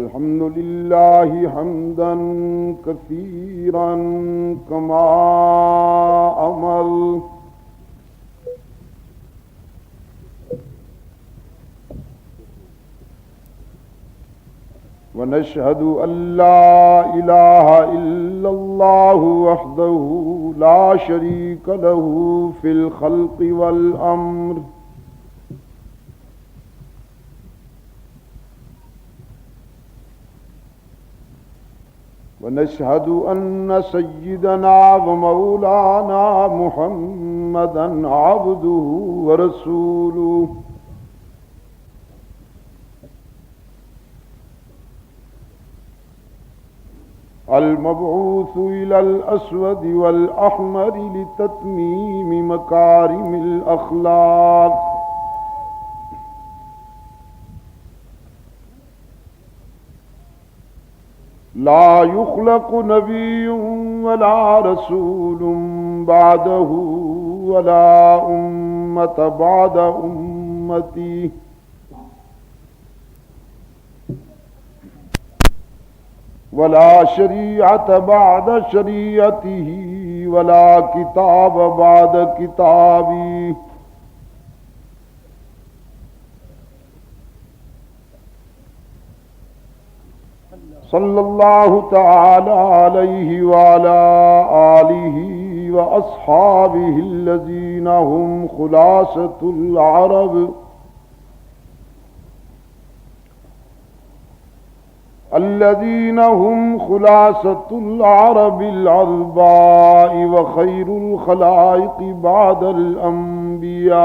الحمد لله حمدا كثيرا كما أمر ونشهد أن لا إله إلا الله وحده لا شريك له في الخلق والأمر ونشهد أن سيدنا ومولانا محمدا عبده ورسوله المبعوث إلى الأسود والأحمر لتتميم مكارم الأخلاق لا يخلق نبي ولا رسول بعده ولا أمة بعد أمتي ولا شريعة بعد شريعته ولا كتاب بعد كتابي صلى الله تعالى عليه وعلى آله وأصحابه الذين هم خلاصة العرب العرباء وخير الخلائق بعد الأنبياء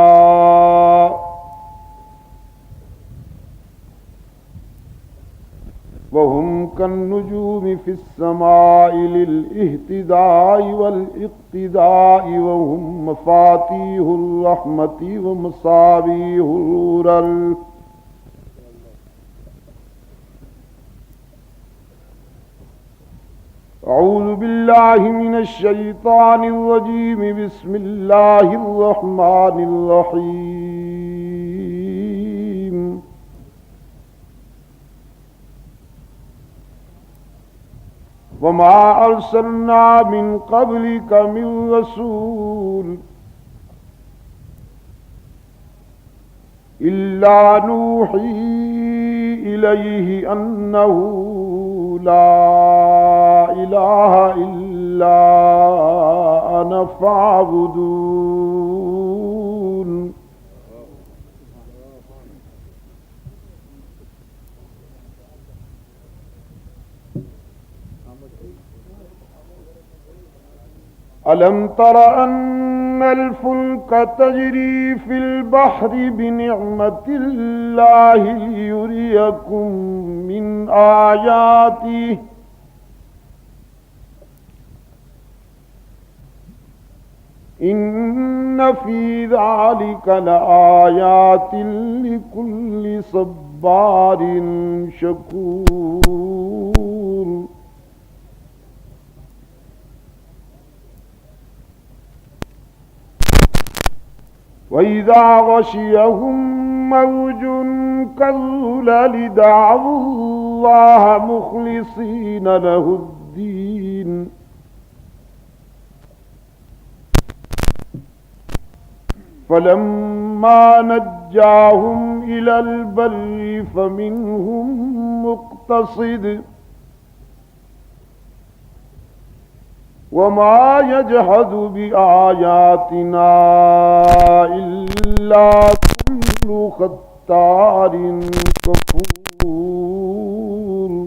وهم كالنجوم في السماء للاهتداء والاقتداء وهم مفاتيح الرحمة ومصابيح الغرر أعوذ بالله من الشيطان الرجيم بسم الله الرحمن الرحيم وما أرسلنا من قبلك من رسول إلا نوحي إليه أنه لا إله إلا أنا فاعبدون ألم تر أن الفلك تجري في البحر بنعمة الله ليريكم من آياته إن في ذلك لآيات لكل صبار شكور وإذا غشيهم موج كالظلل دعوا الله مخلصين له الدين فلما نجاهم إلى البر فمنهم مقتصد وما يجحد بآياتنا إلا كل ختار كفور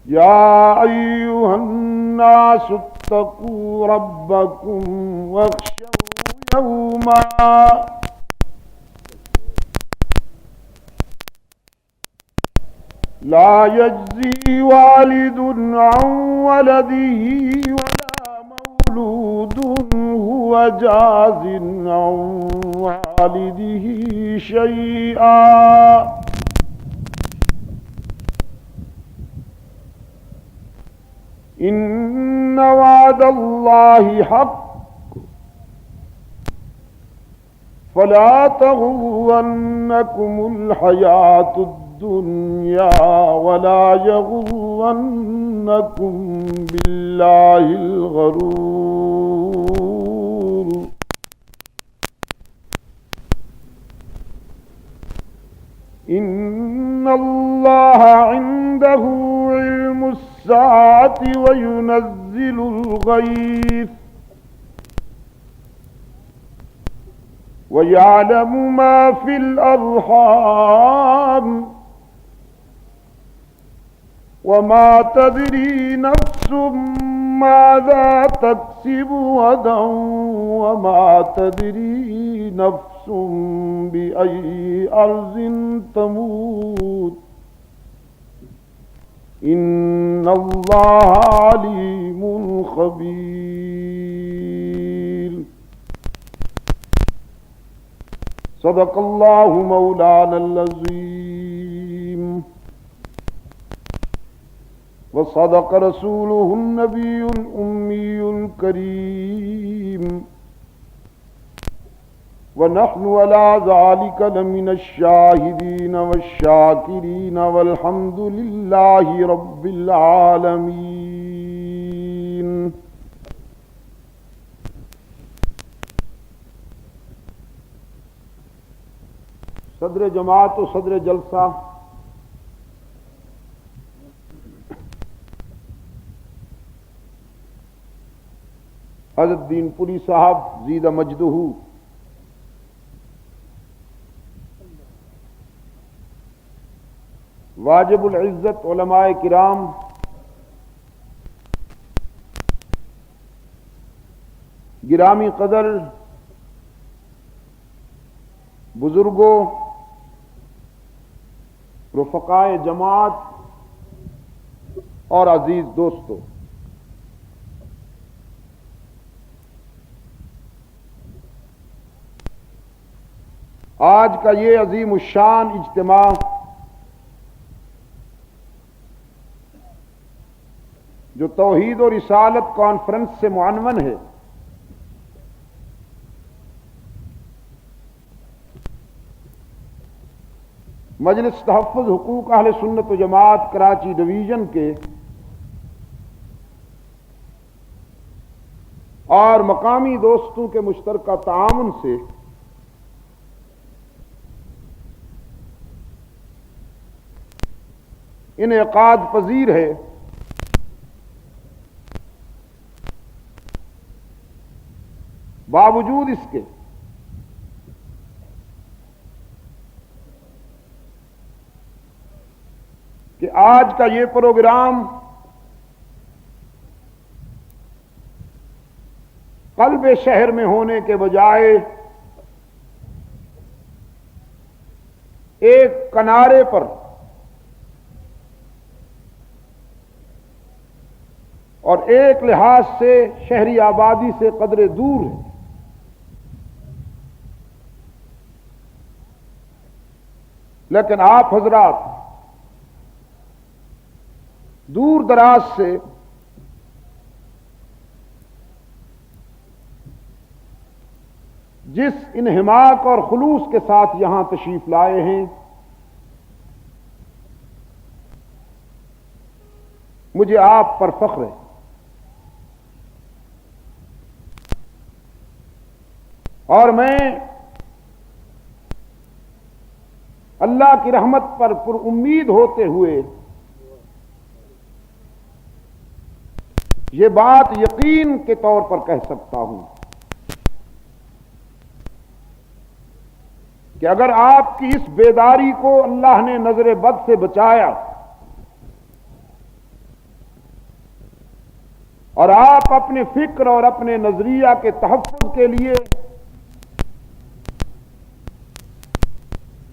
يا أيها الناس اتقوا ربكم واخشوا يوما لا يجزي والد عن ولده ولا مولود هو جاز عن والده شيئا إن وعد الله حق فلا تغرنكم الحياة الدنيا ولا يغرنكم بالله الغرور إن الله عنده علم الساعة وينزل الغيث ويعلم ما في الأرحام وما تدري نفس ماذا تكسب غدا وما تدري نفس بأي أرض تموت إن الله عليم خبير صدق الله مولانا العظيم وصدق رسوله النبي الأمي الكريم ونحن على ذلك لمن الشاهدين والشاكرين والحمد لله رب العالمين. صدر جماعت و صدر جلسہ حضرت دین پوری صاحب زیدہ مجدہ، واجب العزت علماء کرام، گرامی قدر بزرگوں، رفقائے جماعت اور عزیز دوستوں، آج کا یہ عظیم الشان اجتماع جو توحید و رسالت کانفرنس سے معنون ہے، مجلس تحفظ حقوق اہل سنت و جماعت کراچی ڈویژن کے اور مقامی دوستوں کے مشترکہ تعاون سے انعقاد پذیر ہے۔ باوجود اس کے کہ آج کا یہ پروگرام قلب شہر میں ہونے کے بجائے ایک کنارے پر اور ایک لحاظ سے شہری آبادی سے قدرے دور ہے، لیکن آپ حضرات دور دراز سے جس انہماک اور خلوص کے ساتھ یہاں تشریف لائے ہیں، مجھے آپ پر فخر ہے۔ اور میں اللہ کی رحمت پر پر امید ہوتے ہوئے یہ بات یقین کے طور پر کہہ سکتا ہوں کہ اگر آپ کی اس بیداری کو اللہ نے نظر بد سے بچایا اور آپ اپنے فکر اور اپنے نظریہ کے تحفظ کے لیے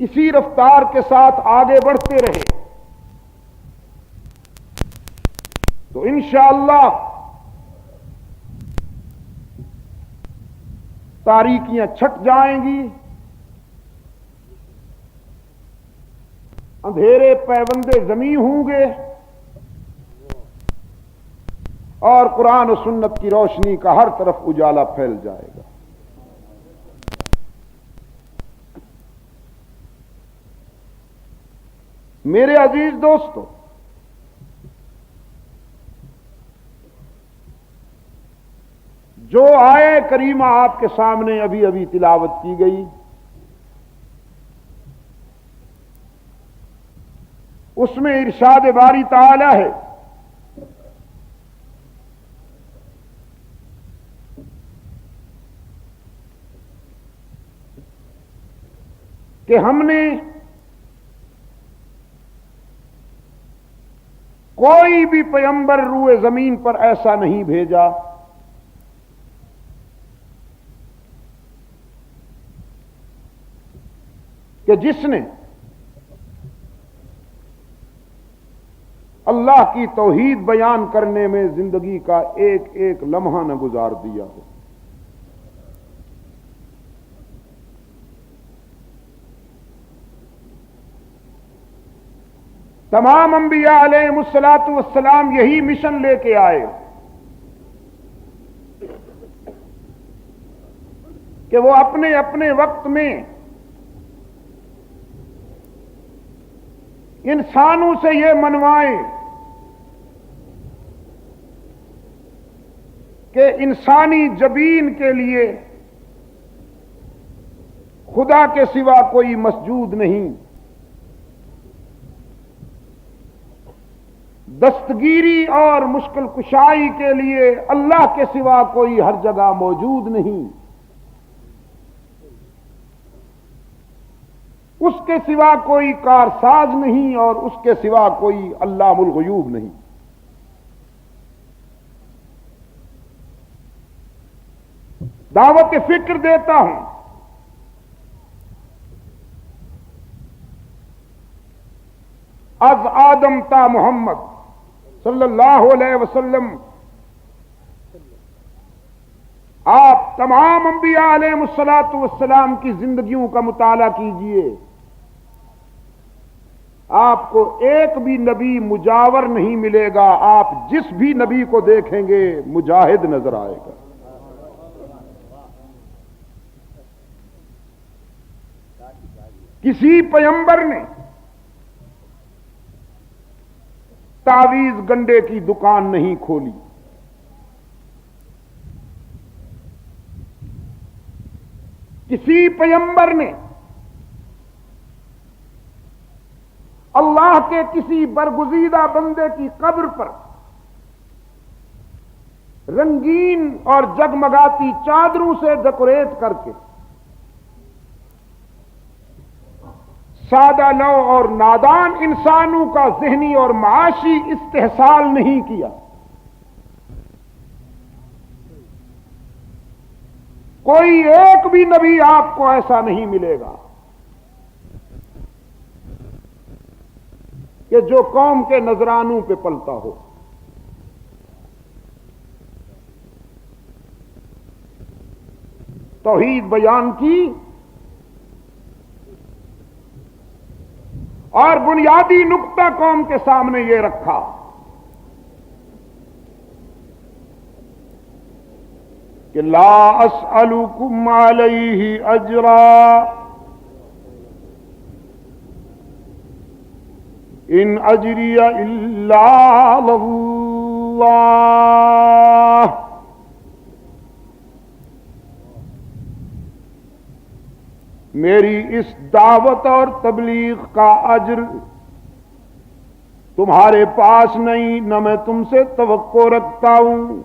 اسی رفتار کے ساتھ آگے بڑھتے رہے تو انشاءاللہ تاریکیاں چھٹ جائیں گی، اندھیرے پیوندے زمیں ہوں گے اور قرآن و سنت کی روشنی کا ہر طرف اجالا پھیل جائے گا۔ میرے عزیز دوستو، جو آیے کریمہ آپ کے سامنے ابھی ابھی تلاوت کی گئی، اس میں ارشاد باری تعالی ہے کہ ہم نے کوئی بھی پیغمبر روئے زمین پر ایسا نہیں بھیجا کہ جس نے اللہ کی توحید بیان کرنے میں زندگی کا ایک ایک لمحہ نہ گزار دیا ہو۔ تمام انبیاء علیہ الصلوۃ والسلام یہی مشن لے کے آئے کہ وہ اپنے اپنے وقت میں انسانوں سے یہ منوائیں کہ انسانی جبین کے لیے خدا کے سوا کوئی مسجود نہیں، دستگیری اور مشکل کشائی کے لیے اللہ کے سوا کوئی ہر جگہ موجود نہیں، اس کے سوا کوئی کارساز نہیں، اور اس کے سوا کوئی علام الغیوب نہیں۔ دعوت فکر دیتا ہوں، از آدم تا محمد صلی اللہ علیہ وسلم، آپ تمام انبیاء علیہ الصلوۃ والسلام کی زندگیوں کا مطالعہ کیجئے، آپ کو ایک بھی نبی مجاور نہیں ملے گا، آپ جس بھی نبی کو دیکھیں گے مجاہد نظر آئے گا۔ کسی پیغمبر نے تعویذ گنڈے کی دکان نہیں کھولی، کسی پیغمبر نے اللہ کے کسی برگزیدہ بندے کی قبر پر رنگین اور جگمگاتی چادروں سے ڈیکوریٹ کر کے سادہ لو اور نادان انسانوں کا ذہنی اور معاشی استحصال نہیں کیا۔ کوئی ایک بھی نبی آپ کو ایسا نہیں ملے گا کہ جو قوم کے نذرانوں پہ پلتا ہو۔ توحید بیان کی اور بنیادی نقطہ قوم کے سامنے یہ رکھا کہ لا اسألکم علیہ اجرا ان اجری الا علی اللہ، میری اس دعوت اور تبلیغ کا اجر تمہارے پاس نہیں، نہ میں تم سے توقع رکھتا ہوں۔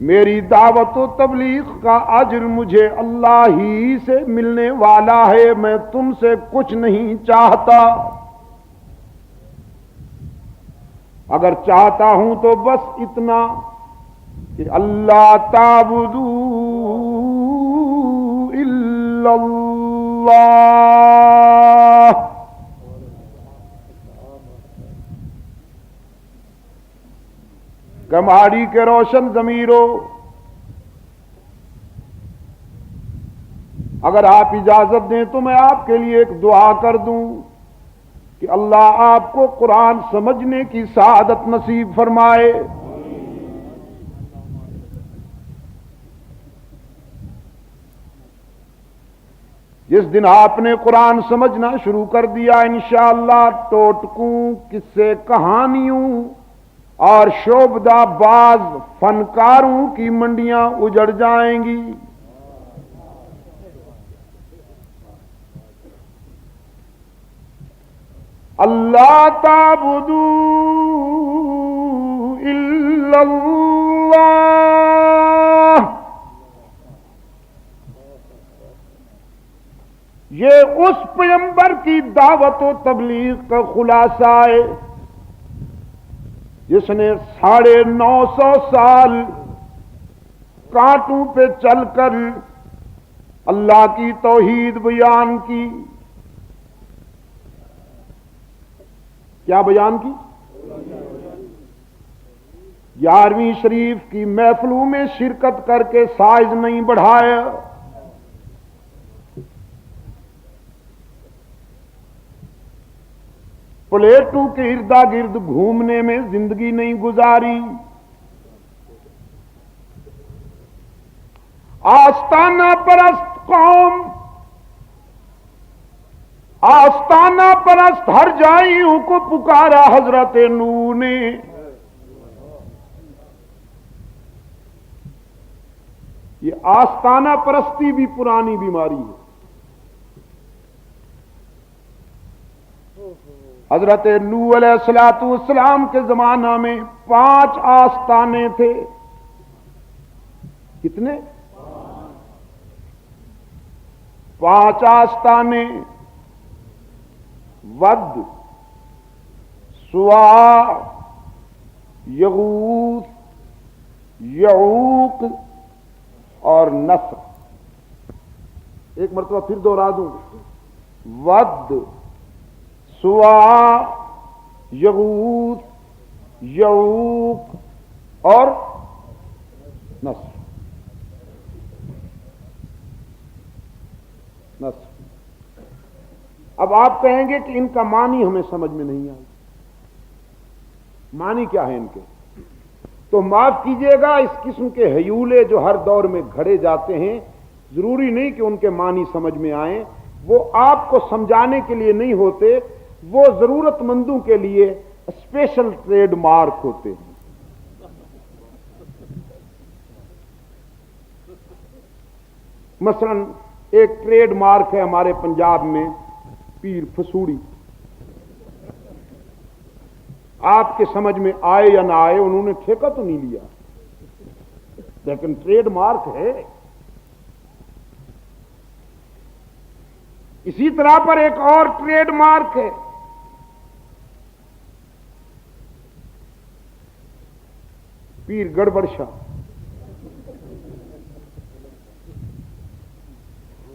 میری دعوت و تبلیغ کا اجر مجھے اللہ ہی سے ملنے والا ہے، میں تم سے کچھ نہیں چاہتا، اگر چاہتا ہوں تو بس اتنا کہ اللہ تعبدوا الا اللہ، کمہاری کے روشن ضمیروں، اگر آپ اجازت دیں تو میں آپ کے لیے ایک دعا کر دوں کہ اللہ آپ کو قرآن سمجھنے کی سعادت نصیب فرمائے۔ جس دن آپ نے قرآن سمجھنا شروع کر دیا انشاءاللہ ٹوٹکوں قصے کہانیوں اور شعبدہ باز فنکاروں کی منڈیاں اجڑ جائیں گی. اللہ تعبدوا الا اللہ، یہ اس پیغمبر کی دعوت و تبلیغ کا خلاصہ ہے جس نے 950 سال کانٹوں پہ چل کر اللہ کی توحید بیان کی. کیا بیان کی؟ 11ویں شریف کی محفلوں میں شرکت کر کے سائز نہیں بڑھایا، پلیٹوں کے اردا گرد گھومنے میں زندگی نہیں گزاری، آستانہ پرست قوم، آستانہ پرست ہر جائیوں کو پکارا حضرت نوح نے. یہ آستانہ پرستی بھی پرانی بیماری ہے. حضرت نوح علیہ السلام کے زمانہ میں 5 آستانے تھے. کتنے؟ 5 آستانے: ود، سواع، یغوث، یعوق اور نصر. ایک مرتبہ پھر دوہرا دوں: ود، سواع، یغوث، یعوق اور نصر. اب آپ کہیں گے کہ ان کا معنی ہمیں سمجھ میں نہیں آئی. معنی کیا ہے ان کے؟ تو معاف کیجئے گا، اس قسم کے ہیولے جو ہر دور میں گھڑے جاتے ہیں ضروری نہیں کہ ان کے معنی سمجھ میں آئیں. وہ آپ کو سمجھانے کے لیے نہیں ہوتے، وہ ضرورت مندوں کے لیے اسپیشل ٹریڈ مارک ہوتے ہیں. مثلا ایک ٹریڈ مارک ہے ہمارے پنجاب میں پیر فسوڑی. آپ کے سمجھ میں آئے یا نہ آئے، انہوں نے ٹھیکہ تو نہیں لیا، لیکن ٹریڈ مارک ہے. اسی طرح پر ایک اور ٹریڈ مارک ہے پیر گڑبڑ شاہ.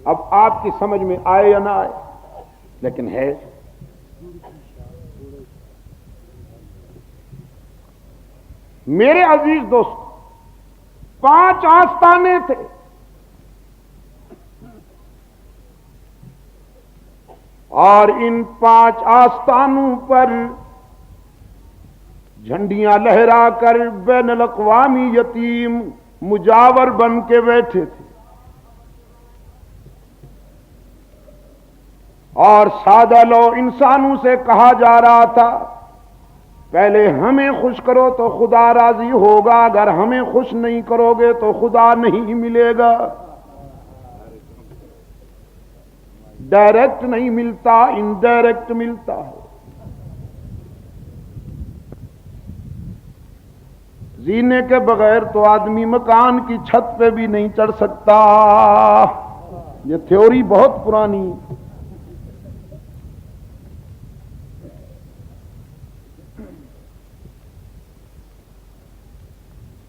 اب آپ کی سمجھ میں آئے یا نہ آئے، لیکن ہے. میرے عزیز دوست، 5 آستانے تھے. اور ان 5 آستانوں پر جھنڈیاں لہرا کر بین الاقوامی یتیم مجاور بن کے بیٹھے تھے. اور سادہ لو انسانوں سے کہا جا رہا تھا پہلے ہمیں خوش کرو تو خدا راضی ہوگا، اگر ہمیں خوش نہیں کرو گے تو خدا نہیں ملے گا. ڈائریکٹ نہیں ملتا، انڈائریکٹ ملتا ہے. زینے کے بغیر تو آدمی مکان کی چھت پہ بھی نہیں چڑھ سکتا. یہ تھیوری بہت پرانی.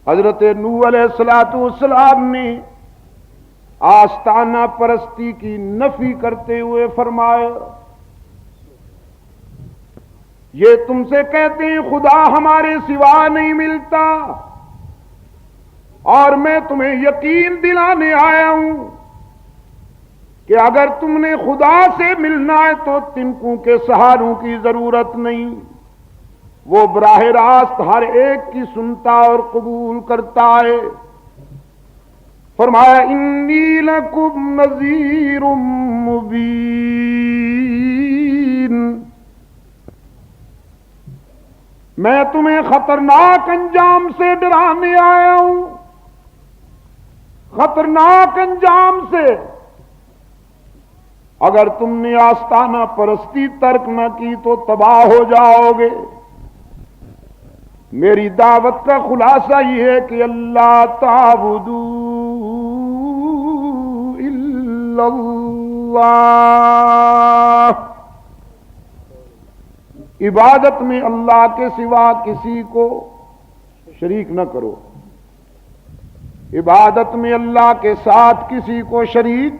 حضرت نوح علیہ السلام نے آستانہ پرستی کی نفی کرتے ہوئے فرمایا، یہ تم سے کہتے ہیں خدا ہمارے سوا نہیں ملتا، اور میں تمہیں یقین دلانے آیا ہوں کہ اگر تم نے خدا سے ملنا ہے تو تنکوں کے سہاروں کی ضرورت نہیں. وہ براہ راست ہر ایک کی سنتا اور قبول کرتا ہے. فرمایا انی لکم نذیر مبین، میں تمہیں خطرناک انجام سے ڈرانے آیا ہوں، خطرناک انجام سے۔ اگر تم نے آستانہ پرستی ترک نہ کی تو تباہ ہو جاؤ گے۔ میری دعوت کا خلاصہ یہ ہے کہ اللہ تعبدوا الا اللہ، عبادت میں اللہ کے سوا کسی کو شریک نہ کرو، عبادت میں اللہ کے ساتھ کسی کو شریک۔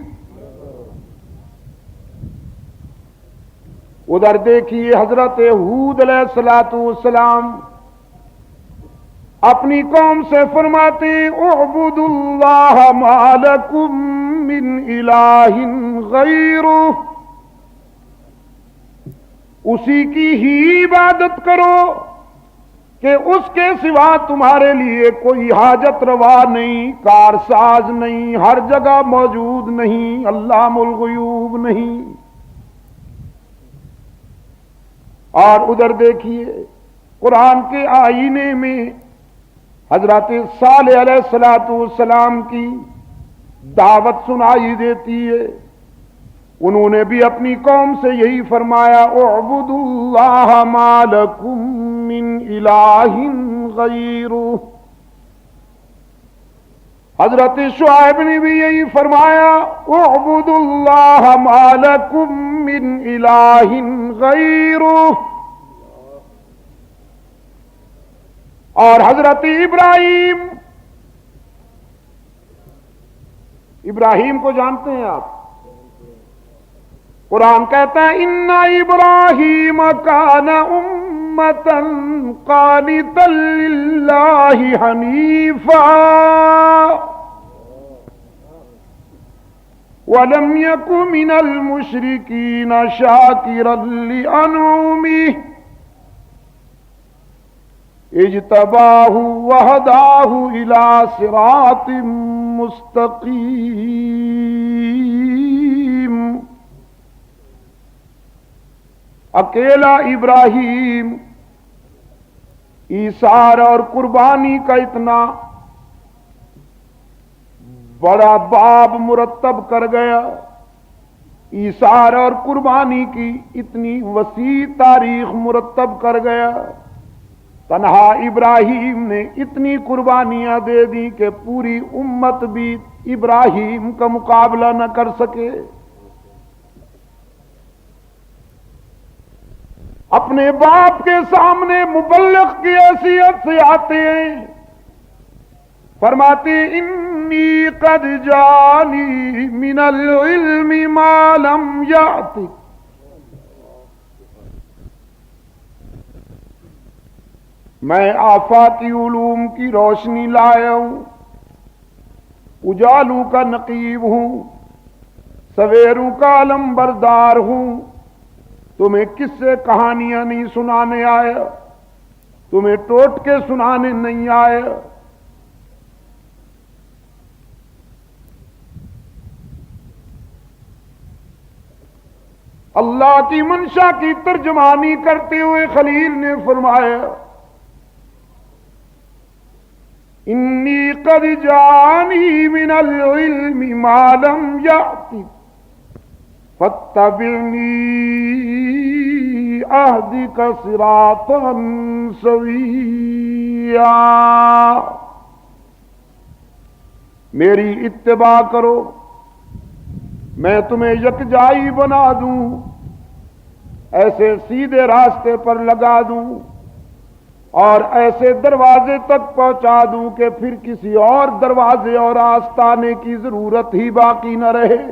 ادھر دیکھیے حضرت ہود علیہ السلام اپنی قوم سے فرماتے اعبدوا اللہ ما لکم من الہ غیرہ، اسی کی ہی عبادت کرو کہ اس کے سوا تمہارے لیے کوئی حاجت روا نہیں، کارساز نہیں، ہر جگہ موجود نہیں، علام الغیوب نہیں۔ اور ادھر دیکھیے قرآن کے آئینے میں حضرت صالح علیہ السلام کی دعوت سنائی دیتی ہے، انہوں نے بھی اپنی قوم سے یہی فرمایا اعبدوا اللہ ما لکم من الہ غیرہ۔ حضرت شعیب نے بھی یہی فرمایا اعبدوا اللہ ما لکم من الہ غیرہ۔ اور حضرت ابراہیم کو جانتے ہیں آپ؟ قرآن کہتا ہے ان ابراہیم کان امۃ قانتا للہ حنیفا ولم یک من المشرکین شاکرا لانعمہ اجتباہ وہداہ الی صراط مستقیم۔ اکیلا ابراہیم ایثار اور قربانی کا اتنا بڑا باب مرتب کر گیا، ایثار اور قربانی کی اتنی وسیع تاریخ مرتب کر گیا، تنہا ابراہیم نے اتنی قربانیاں دے دی کہ پوری امت بھی ابراہیم کا مقابلہ نہ کر سکے۔ اپنے باپ کے سامنے مبلغ کی حیثیت سے آتے ہیں، فرماتے انی قد جانی من العلم ما لم یأتک، میں آفاقی علوم کی روشنی لایا ہوں، اجالوں کا نقیب ہوں، سویروں کا علم بردار ہوں، تمہیں کس سے کہانیاں نہیں سنانے آیا، تمہیں ٹوٹکے سنانے نہیں آیا۔ اللہ کی منشا کی ترجمانی کرتے ہوئے خلیل نے فرمایا انی قد جانی من العلم ما لم یأتک فاتبعنی اہدک صراطا سویا، میری اتباع کرو، میں تمہیں یکجائی بنا دوں، ایسے سیدھے راستے پر لگا دوں اور ایسے دروازے تک پہنچا دوں کہ پھر کسی اور دروازے اور آستانے کی ضرورت ہی باقی نہ رہے۔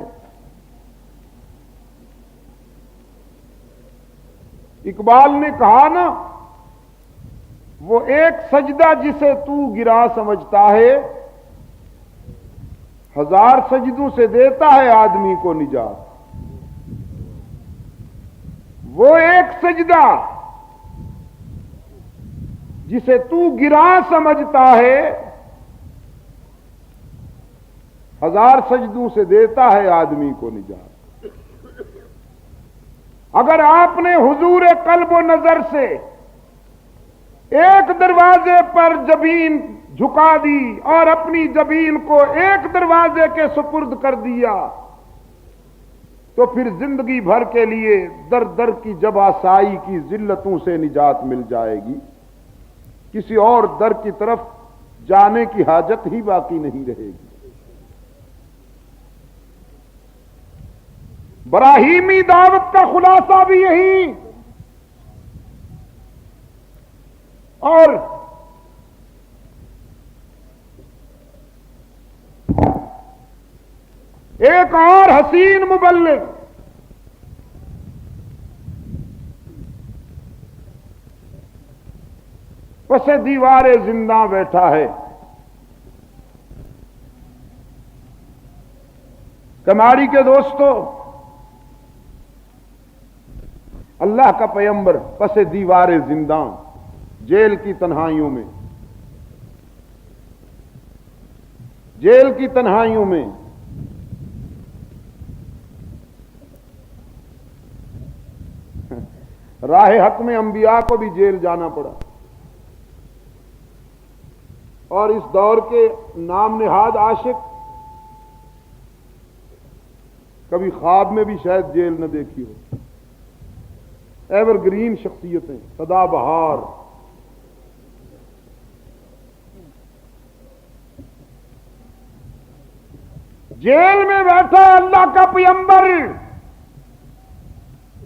اقبال نے کہا نا، وہ ایک سجدہ جسے تو گرا سمجھتا ہے، ہزار سجدوں سے دیتا ہے آدمی کو نجات۔ وہ ایک سجدہ جسے تو گرا سمجھتا ہے، 1000 سجدوں سے دیتا ہے آدمی کو نجات۔ اگر آپ نے حضور قلب و نظر سے ایک دروازے پر جبین جھکا دی اور اپنی جبین کو ایک دروازے کے سپرد کر دیا تو پھر زندگی بھر کے لیے در در کی جب آسائی کی ذلتوں سے نجات مل جائے گی، کسی اور در کی طرف جانے کی حاجت ہی باقی نہیں رہے گی۔ براہیمی دعوت کا خلاصہ بھی یہی، اور ایک اور حسین مبلغ پس دیوار زندہ بیٹھا ہے۔ کماری کے دوستو، اللہ کا پیغمبر پس دیوار زندہ جیل کی تنہائیوں میں، جیل کی تنہائیوں میں راہ حق میں انبیاء کو بھی جیل جانا پڑا، اور اس دور کے نام نہاد عاشق کبھی خواب میں بھی شاید جیل نہ دیکھی ہو۔ ایور گرین شخصیتیں، سدا بہار، جیل میں بیٹھا اللہ کا پیغمبر،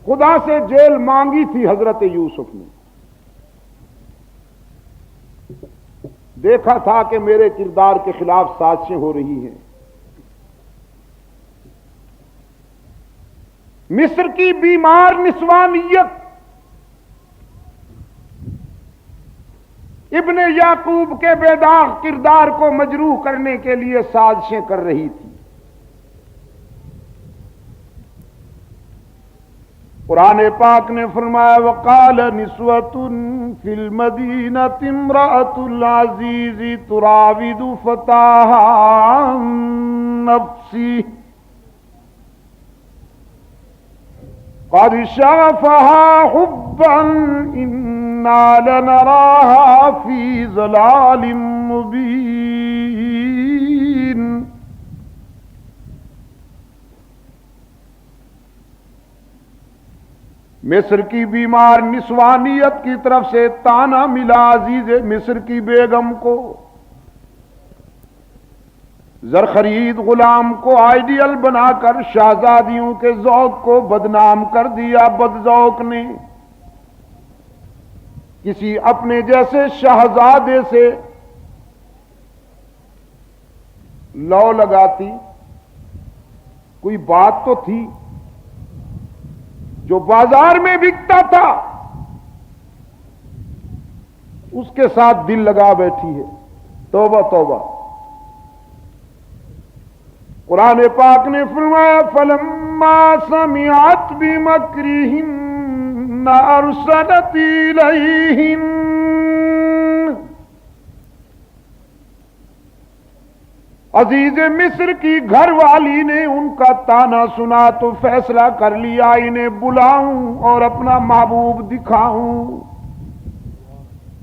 خدا سے جیل مانگی تھی حضرت یوسف نے، دیکھا تھا کہ میرے کردار کے خلاف سازشیں ہو رہی ہیں۔ مصر کی بیمار نسوانیت ابن یعقوب کے بے داغ کردار کو مجروح کرنے کے لیے سازشیں کر رہی تھی۔ قرآن پاک نے فرمایا وقال نسوۃ فی المدینۃ امرأۃ العزیز تراود فتاها عن نفسہ قد شغفها حبا انا لنراها فی ضلال مبین۔ مصر کی بیمار نسوانیت کی طرف سے تانا ملا عزیز مصر کی بیگم کو، زرخرید غلام کو آئیڈیل بنا کر شہزادیوں کے ذوق کو بدنام کر دیا بد ذوق نے۔ کسی اپنے جیسے شہزادے سے لو لگاتی، کوئی بات تو تھی، جو بازار میں بکتا تھا اس کے ساتھ دل لگا بیٹھی ہے۔ توبہ توبہ۔ قرآن پاک نے فرمایا فلما سمعت بمکرہن ارسلت الیہن، عزیز مصر کی گھر والی نے ان کا تانا سنا تو فیصلہ کر لیا انہیں بلاؤں اور اپنا محبوب دکھاؤں،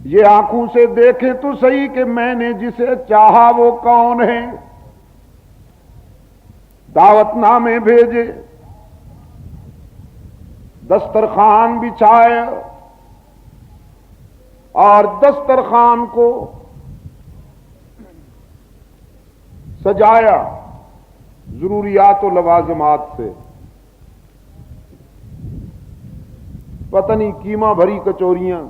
یہ آنکھوں سے دیکھیں تو صحیح کہ میں نے جسے چاہا وہ کون ہے۔ دعوت نامے بھیجے، دسترخوان بچھائے اور دسترخوان کو سجایا ضروریات و لوازمات سے، پتہ نہیں کیما بھری کچوریاں،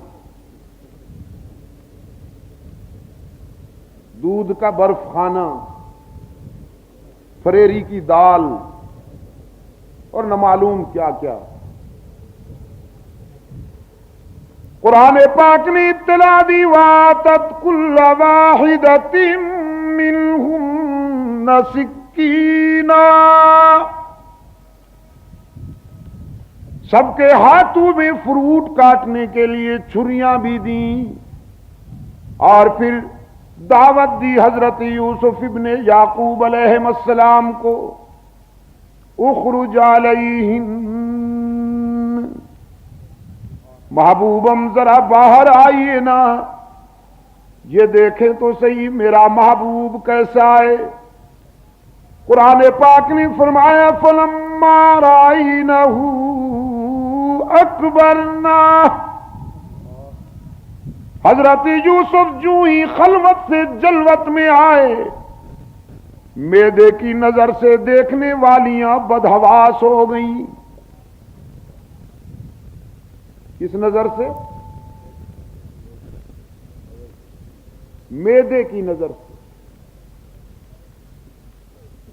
دودھ کا برف خانہ، فریری کی دال اور نہ معلوم کیا کیا۔ قرآن پاک نے اطلاع دی وَآتَتْ كُلَّ وَاحِدَةٍ مِّنْهُنَّ سِكِّینًا، سب کے ہاتھوں میں فروٹ کاٹنے کے لیے چھریاں بھی دیں، اور پھر دعوت دی حضرت یوسف ابن یعقوب علیہ السلام کو، اخرج علیہم، محبوبم ذرا باہر آئیے نا، یہ دیکھیں تو صحیح میرا محبوب کیسا ہے۔ قرآن پاک نے فرمایا فلما رأینہ اکبرنا، حضرت یوسف جو ہی خلوت سے جلوت میں آئے، میدے کی نظر سے دیکھنے والیاں بدحواس ہو گئیں۔ کس نظر سے؟ میدے کی نظر سے۔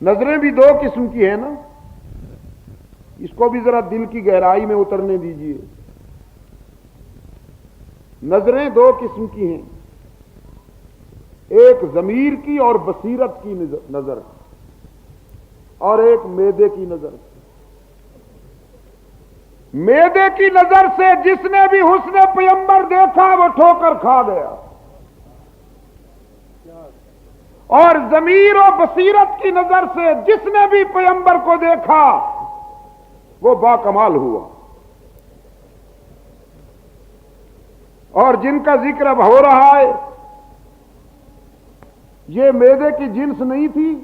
نظریں بھی دو قسم کی ہیں نا، اس کو بھی ذرا دل کی گہرائی میں اترنے دیجیے۔ نظریں دو قسم کی ہیں، ایک ضمیر کی اور بصیرت کی نظر، اور ایک میدے کی نظر۔ میدے کی نظر سے جس نے بھی حسن پیغمبر دیکھا وہ ٹھوکر کھا گیا، اور ضمیر و بصیرت کی نظر سے جس نے بھی پیغمبر کو دیکھا وہ باکمال ہوا۔ اور جن کا ذکر اب ہو رہا ہے یہ میدے کی جنس نہیں تھی،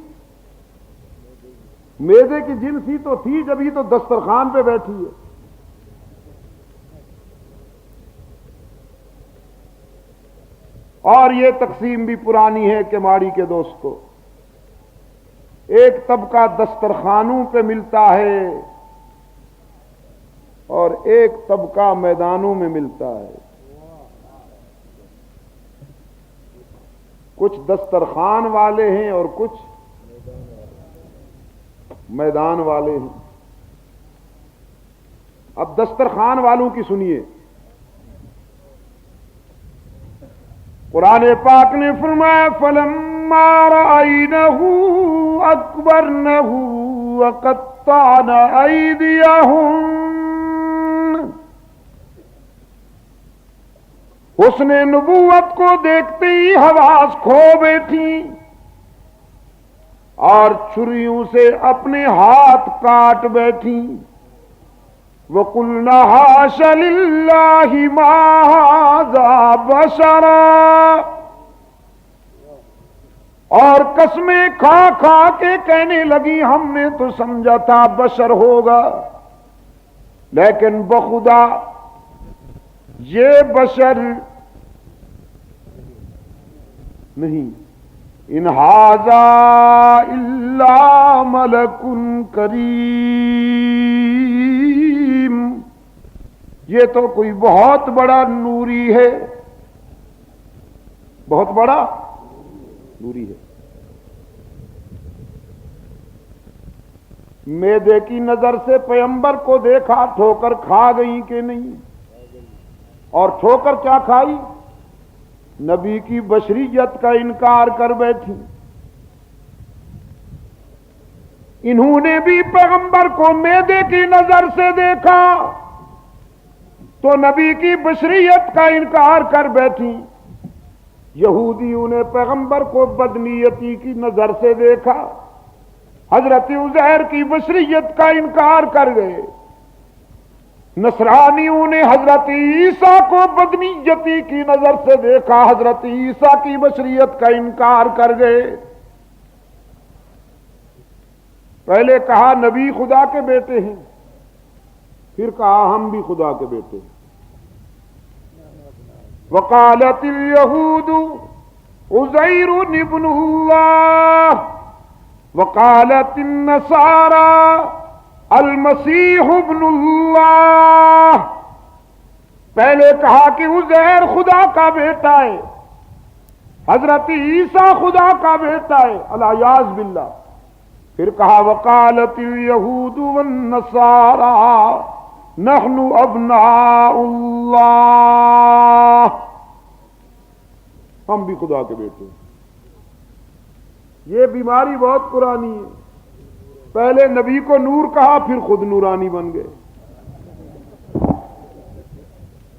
میدے کی جنس ہی تو تھی جب ہی تو دسترخوان پہ بیٹھی ہے۔ اور یہ تقسیم بھی پرانی ہے کہ ماڑی کے دوستو، ایک طبقہ دسترخوانوں پہ ملتا ہے اور ایک طبقہ میدانوں میں ملتا ہے۔ کچھ دسترخوان والے ہیں اور کچھ میدان والے ہیں۔ اب دسترخوان والوں کی سنیے، قرآن پاک نے فرمایا فلما رأینہ اکبرنہ وقطعن ایدیہن، اس نے نبوت کو دیکھتے ہی حواس کھو بیٹھی اور چھریوں سے اپنے ہاتھ کاٹ بیٹھی۔ وَقُلْنَا حَاشَ لِلَّهِ مَا هَٰذَا بَشَرًا، اور قسمیں کھا کھا کے کہنے لگی ہم نے تو سمجھا تھا بشر ہوگا، لیکن بخدا یہ بشر نہیں، ان ھذا الا ملک کریم، یہ تو کوئی بہت بڑا نوری ہے، بہت بڑا نوری ہے۔ میدے کی نظر سے پیغمبر کو دیکھا، ٹھوکر کھا گئی کہ نہیں؟ اور ٹھوکر کیا کھائی؟ نبی کی بشریت کا انکار کر بیٹھی۔ انہوں نے بھی پیغمبر کو میدے کی نظر سے دیکھا تو نبی کی بشریت کا انکار کر بیٹھی۔ یہودیوں نے پیغمبر کو بدنیتی کی نظر سے دیکھا، حضرت عزیر کی بشریت کا انکار کر گئے۔ نصرانیوں نے حضرت عیسیٰ کو بدنیتی کی نظر سے دیکھا، حضرت عیسیٰ کی بشریت کا انکار کر گئے۔ پہلے کہا نبی خدا کے بیٹے ہیں، پھر کہا ہم بھی خدا کے بیٹے ہیں۔ وقالت اليہود عزیر ابن اللہ وقالت النصارى المسیح ابن اللہ، پہلے کہا کہ عزیر خدا کا بیٹا ہے، حضرت عیسیٰ خدا کا بیٹا ہے، الیاذ باللہ، پھر کہا وقالت الیہود والنصارى نحن ابناء اللہ، ہم بھی خدا کے بیٹے ہیں۔ یہ بیماری بہت پرانی ہے، پہلے نبی کو نور کہا پھر خود نورانی بن گئے،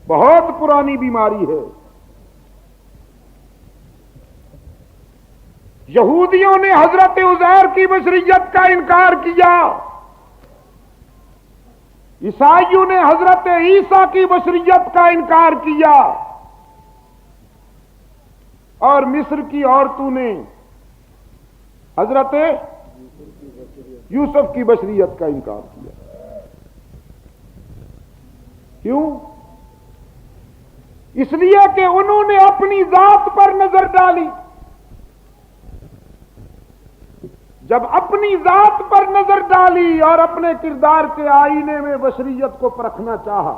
بہت پرانی بیماری ہے۔ یہودیوں نے حضرت عزیر کی بشریت کا انکار کیا، عیسائیوں نے حضرت عیسیٰ کی بشریت کا انکار کیا، اور مصر کی عورتوں نے حضرت یوسف کی بشریت کا انکار کیا۔ کیوں؟ اس لیے کہ انہوں نے اپنی ذات پر نظر ڈالی۔ جب اپنی ذات پر نظر ڈالی اور اپنے کردار کے آئینے میں بشریت کو پرکھنا چاہا،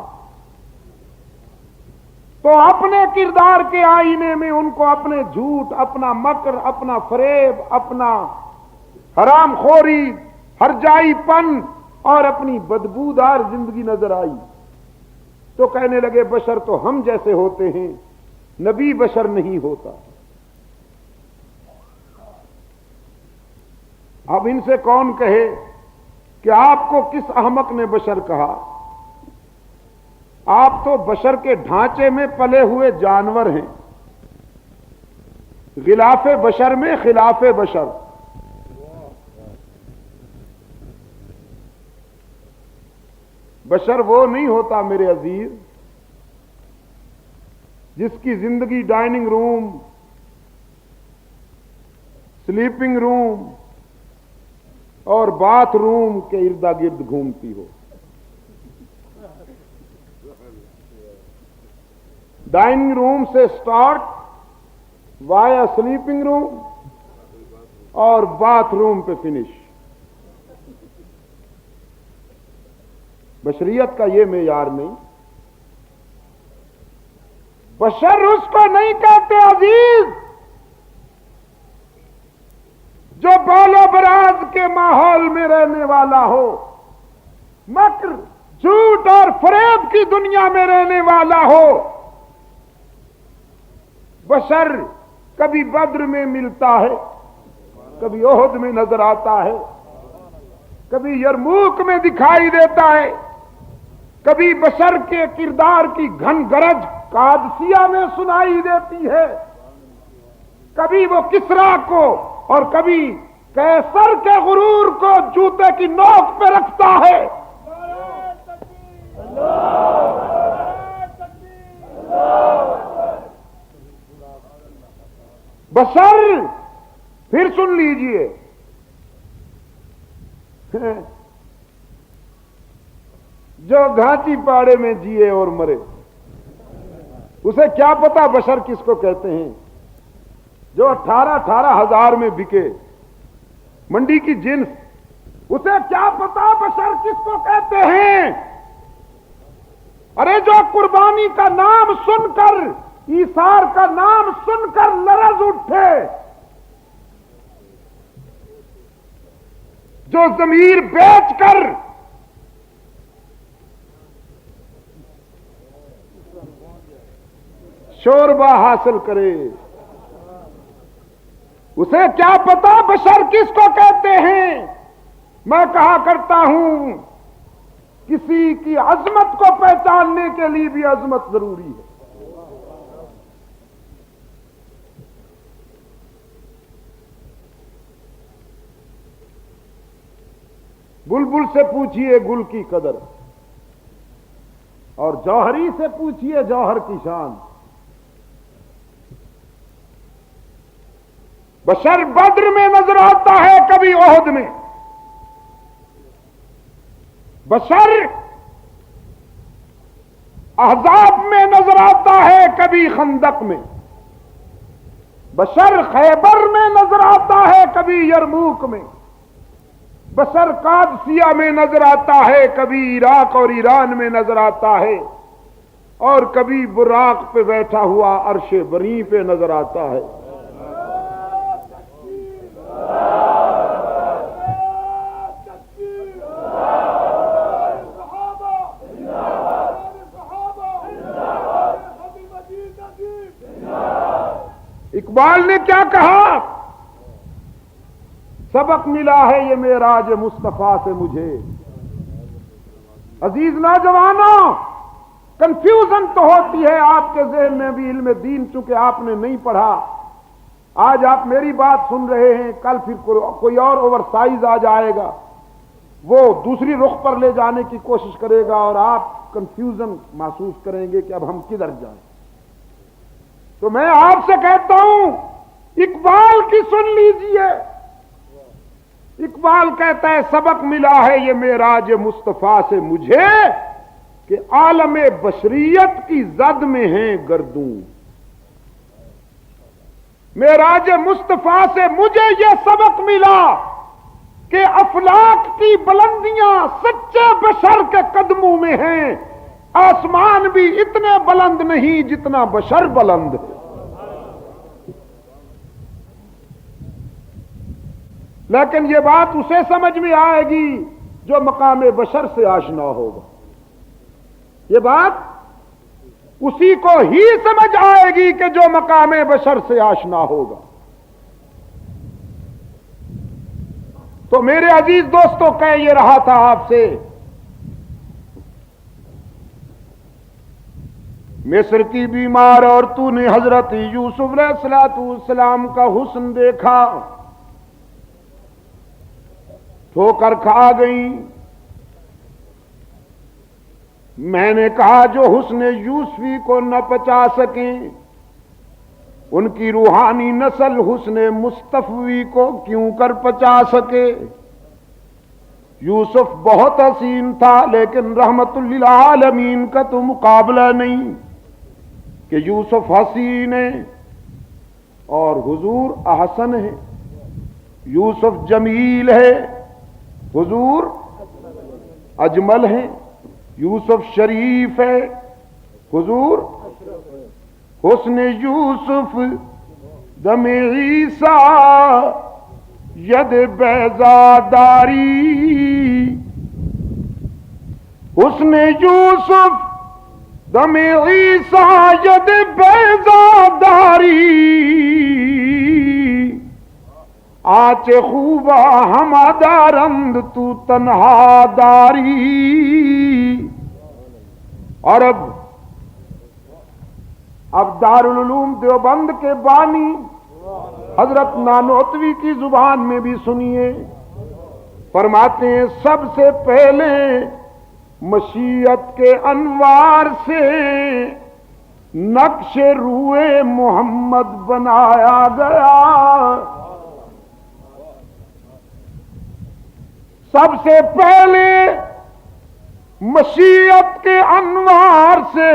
تو اپنے کردار کے آئینے میں ان کو اپنے جھوٹ، اپنا مکر، اپنا فریب، اپنا حرام خوری، ہرجائی پن اور اپنی بدبودار زندگی نظر آئی، تو کہنے لگے بشر تو ہم جیسے ہوتے ہیں، نبی بشر نہیں ہوتا۔ اب ان سے کون کہے کہ آپ کو کس احمق نے بشر کہا؟ آپ تو بشر کے ڈھانچے میں پلے ہوئے جانور ہیں، غلاف بشر میں خلاف بشر۔ بشر وہ نہیں ہوتا میرے عزیز جس کی زندگی ڈائننگ روم، سلیپنگ روم اور باتھ روم کے ارد گرد گھومتی ہو۔ ڈائننگ روم سے سٹارٹ وایا سلیپنگ روم اور باتھ روم پہ فنش۔ بشریت کا یہ معیار نہیں۔ بشر اس کو نہیں کہتے عزیز جو بال و براز کے ماحول میں رہنے والا ہو، مکر، جھوٹ اور فریب کی دنیا میں رہنے والا ہو۔ بشر کبھی بدر میں ملتا ہے، کبھی احد میں نظر آتا ہے، کبھی یرموک میں دکھائی دیتا ہے، کبھی بشر کے کردار کی گھن گرج قادسیہ میں سنائی دیتی ہے، کبھی وہ کسریٰ کو اور کبھی قیصر کے غرور کو جوتے کی نوک پہ رکھتا ہے۔ بشر پھر سن لیجئے جو گھاٹی پاڑے میں جیے اور مرے، اسے کیا پتا بشر کس کو کہتے ہیں؟ جو 18,000 میں بکے، منڈی کی جنس، اسے کیا پتا بشر کس کو کہتے ہیں؟ ارے جو قربانی کا نام سن کر، ایثار کا نام سن کر لرز اٹھے، جو ضمیر بیچ کر شوربہ حاصل کرے، اسے کیا پتا بشر کس کو کہتے ہیں؟ میں کہا کرتا ہوں کسی کی عظمت کو پہچاننے کے لیے بھی عظمت ضروری ہے۔ بلبل سے پوچھئے گل کی قدر، اور جوہری سے پوچھئے جوہر کی شان۔ بشر بدر میں نظر آتا ہے، کبھی احد میں۔ بشر احزاب میں نظر آتا ہے، کبھی خندق میں۔ بشر خیبر میں نظر آتا ہے، کبھی یرموک میں۔ بشر قادسیہ میں نظر آتا ہے، کبھی عراق اور ایران میں نظر آتا ہے، اور کبھی براق پہ بیٹھا ہوا عرش بری پہ نظر آتا ہے۔ اقبال نے کیا کہا؟ سبق ملا ہے یہ معراج مصطفیٰ سے مجھے۔ عزیز نوجوانوں، کنفیوژن تو ہوتی ہے آپ کے ذہن میں بھی، علم دین چونکہ آپ نے نہیں پڑھا، آج آپ میری بات سن رہے ہیں، کل پھر کوئی اور اوور سائز آ جائے گا، وہ دوسری رخ پر لے جانے کی کوشش کرے گا اور آپ کنفیوژن محسوس کریں گے کہ اب ہم کدھر جائیں۔ تو میں آپ سے کہتا ہوں اقبال کی سن لیجئے۔ اقبال کہتا ہے سبق ملا ہے یہ معراج مصطفیٰ سے مجھے کہ عالم بشریت کی زد میں ہیں گردوں۔ معراج مصطفیٰ سے مجھے یہ سبق ملا کہ افلاک کی بلندیاں سچے بشر کے قدموں میں ہیں، آسمان بھی اتنے بلند نہیں جتنا بشر بلند ہے۔ لیکن یہ بات اسے سمجھ میں آئے گی جو مقام بشر سے آشنا ہوگا، یہ بات اسی کو ہی سمجھ آئے گی کہ جو مقام بشر سے آشنا ہوگا۔ تو میرے عزیز دوستوں کہہ یہ رہا تھا آپ سے، مصر کی بیمار اور تو نے حضرت یوسف علیہ السلام کا حسن دیکھا، ٹھوکر کھا گئی۔ میں نے کہا جو حسن یوسفی کو نہ پچا سکیں، ان کی روحانی نسل حسن مصطفی کو کیوں کر پچا سکے۔ یوسف بہت حسین تھا لیکن رحمت للعالمین کا تو مقابلہ نہیں کہ یوسف حسین ہے اور حضور احسن ہے، یوسف جمیل ہے، حضور اجمل ہے، یوسف شریف ہے، حضور حسن یوسف دم عیسیٰ ید بیضاداری، حسن یوسف دم عیسیٰ ید بیضاداری، آچ خوبا ہما دارند تو تنہا داری۔ اور اب دارالعلوم دیوبند کے بانی حضرت نانوتوی کی زبان میں بھی سنیے، فرماتے ہیں سب سے پہلے مشیت کے انوار سے نقش روئے محمد بنایا گیا۔ سب سے پہلے مشیت کے انوار سے،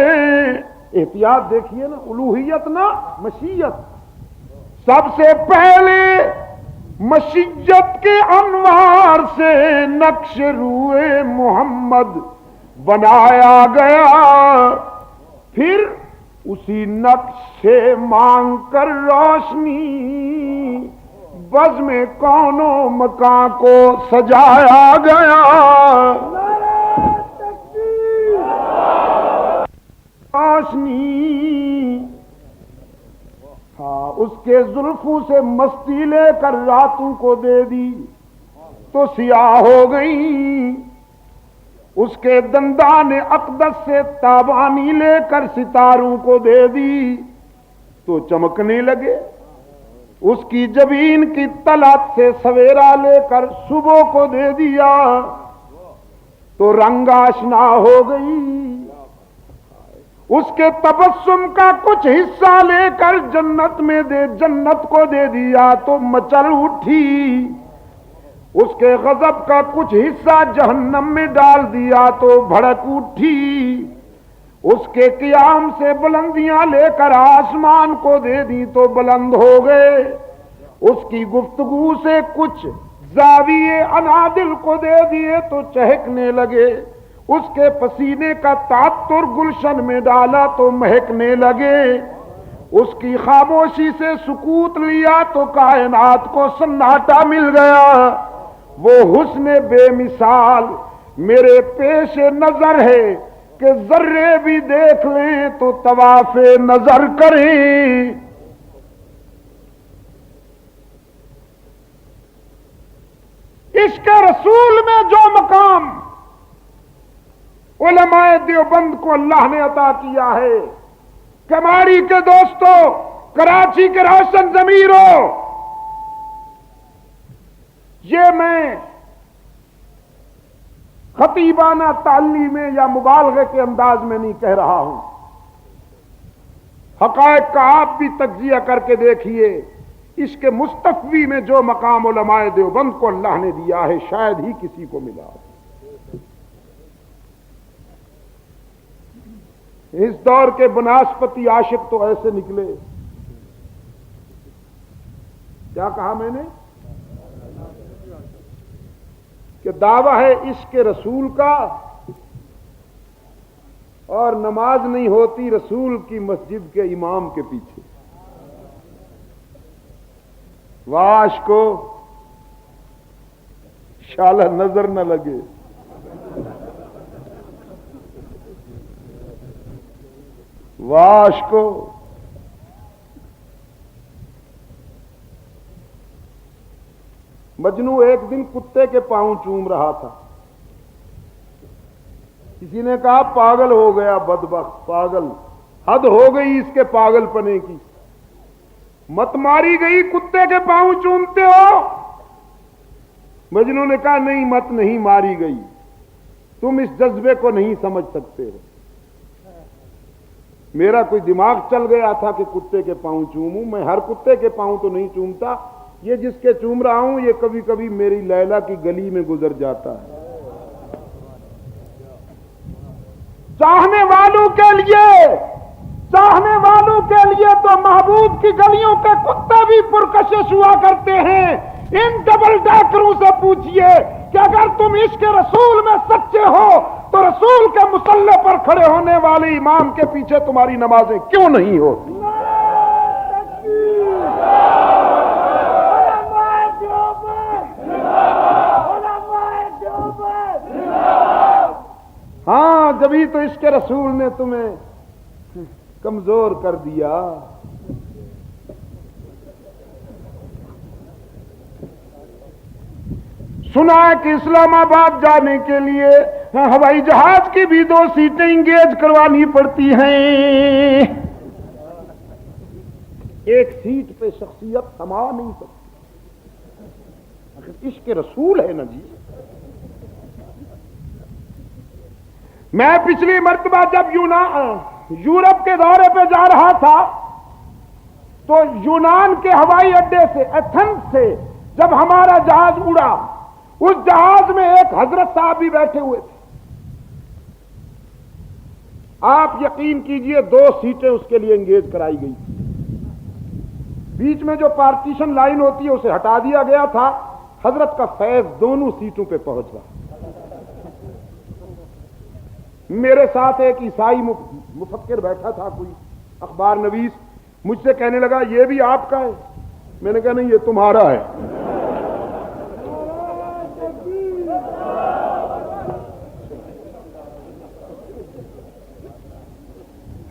احتیاط دیکھیے نا، الوہیت نہ مشیت، سب سے پہلے مشیت کے انوار سے نقش روئے محمد بنایا گیا، پھر اسی نقش سے مانگ کر روشنی بزم کونوں مکان کو سجایا گیا۔ روشنی ہاں اس کے زلفوں سے مستی لے کر راتوں کو دے دی تو سیاہ ہو گئی، اس کے دندان اقدس سے تابانی لے کر ستاروں کو دے دی تو چمکنے لگے، اس کی جبین کی طلعت سے سویرا لے کر صبح کو دے دیا تو رنگ آشنا ہو گئی، اس کے تبسم کا کچھ حصہ لے کر جنت کو دے دیا تو مچل اٹھی، اس کے غضب کا کچھ حصہ جہنم میں ڈال دیا تو بھڑک اٹھی، اس کے قیام سے بلندیاں لے کر آسمان کو دے دی تو بلند ہو گئے، اس کی گفتگو سے کچھ زاویے انادل کو دے دیے تو چہکنے لگے، اس کے پسینے کا تعطر گلشن میں ڈالا تو مہکنے لگے، اس کی خاموشی سے سکوت لیا تو کائنات کو سناٹا مل گیا۔ وہ حسن بے مثال میرے پیش نظر ہے کہ ذرے بھی دیکھ لیں تو طواف نظر کریں۔ عشق رسول میں جو مقام علماء دیوبند کو اللہ نے عطا کیا ہے، کماری کے دوستوں کراچی کے روشن ضمیروں، یہ میں خطیبانہ تعلیم میں یا مبالغے کے انداز میں نہیں کہہ رہا ہوں، حقائق کا آپ بھی تجزیہ کر کے دیکھیے۔ اس کے مستفوی میں جو مقام علماء دیوبند کو اللہ نے دیا ہے شاید ہی کسی کو ملا۔ اس دور کے بناسپتی عاشق تو ایسے نکلے، کیا کہا میں نے کہ دعویٰ ہے عشق رسول کا اور نماز نہیں ہوتی رسول کی مسجد کے امام کے پیچھے۔ واش کو شالہ نظر نہ لگے، واش کو مجنو ایک دن کتے کے پاؤں چوم رہا تھا، کسی نے کہا پاگل ہو گیا بدبخت، پاگل، حد ہو گئی اس کے پاگل پنے کی، مت ماری گئی کتے کے پاؤں چومتے ہو؟ مجنو نے کہا نہیں مت نہیں ماری گئی، تم اس جذبے کو نہیں سمجھ سکتے ہو، میرا کوئی دماغ چل گیا تھا کہ کتے کے پاؤں چوموں، میں ہر کتے کے پاؤں تو نہیں چومتا، یہ جس کے چوم رہا ہوں یہ کبھی کبھی میری لیلا کی گلی میں گزر جاتا ہے۔ چاہنے والوں کے لیے تو محبوب کی گلیوں کے کتے بھی پرکشش ہوا کرتے ہیں۔ ان ڈبل ڈیکروں سے پوچھئے کہ اگر تم عشق رسول میں سچے ہو تو رسول کے مصلی پر کھڑے ہونے والے امام کے پیچھے تمہاری نمازیں کیوں نہیں ہوتی؟ ہاں جبھی تو عشق رسول نے تمہیں کمزور کر دیا۔ سنا ہے کہ اسلام آباد جانے کے لیے ہوائی جہاز کی بھی 2 سیٹیں انگیج کروانی پڑتی ہیں، ایک سیٹ پہ شخصیت سما نہیں سکتی، عشق رسول ہے نا جی۔ میں پچھلی مرتبہ جب یورپ کے دورے پہ جا رہا تھا تو یونان کے ہوائی اڈے سے ایتھنز سے جب ہمارا جہاز اڑا، اس جہاز میں ایک حضرت صاحب بھی بیٹھے ہوئے تھے، آپ یقین کیجئے 2 سیٹیں اس کے لیے انگیج کرائی گئی تھی، بیچ میں جو پارٹیشن لائن ہوتی ہے اسے ہٹا دیا گیا تھا، حضرت کا فیض دونوں سیٹوں پہ پہنچ رہا۔ میرے ساتھ ایک عیسائی مفکر بیٹھا تھا، کوئی اخبار نویس، مجھ سے کہنے لگا یہ بھی آپ کا ہے؟ میں نے کہا نہیں یہ تمہارا ہے۔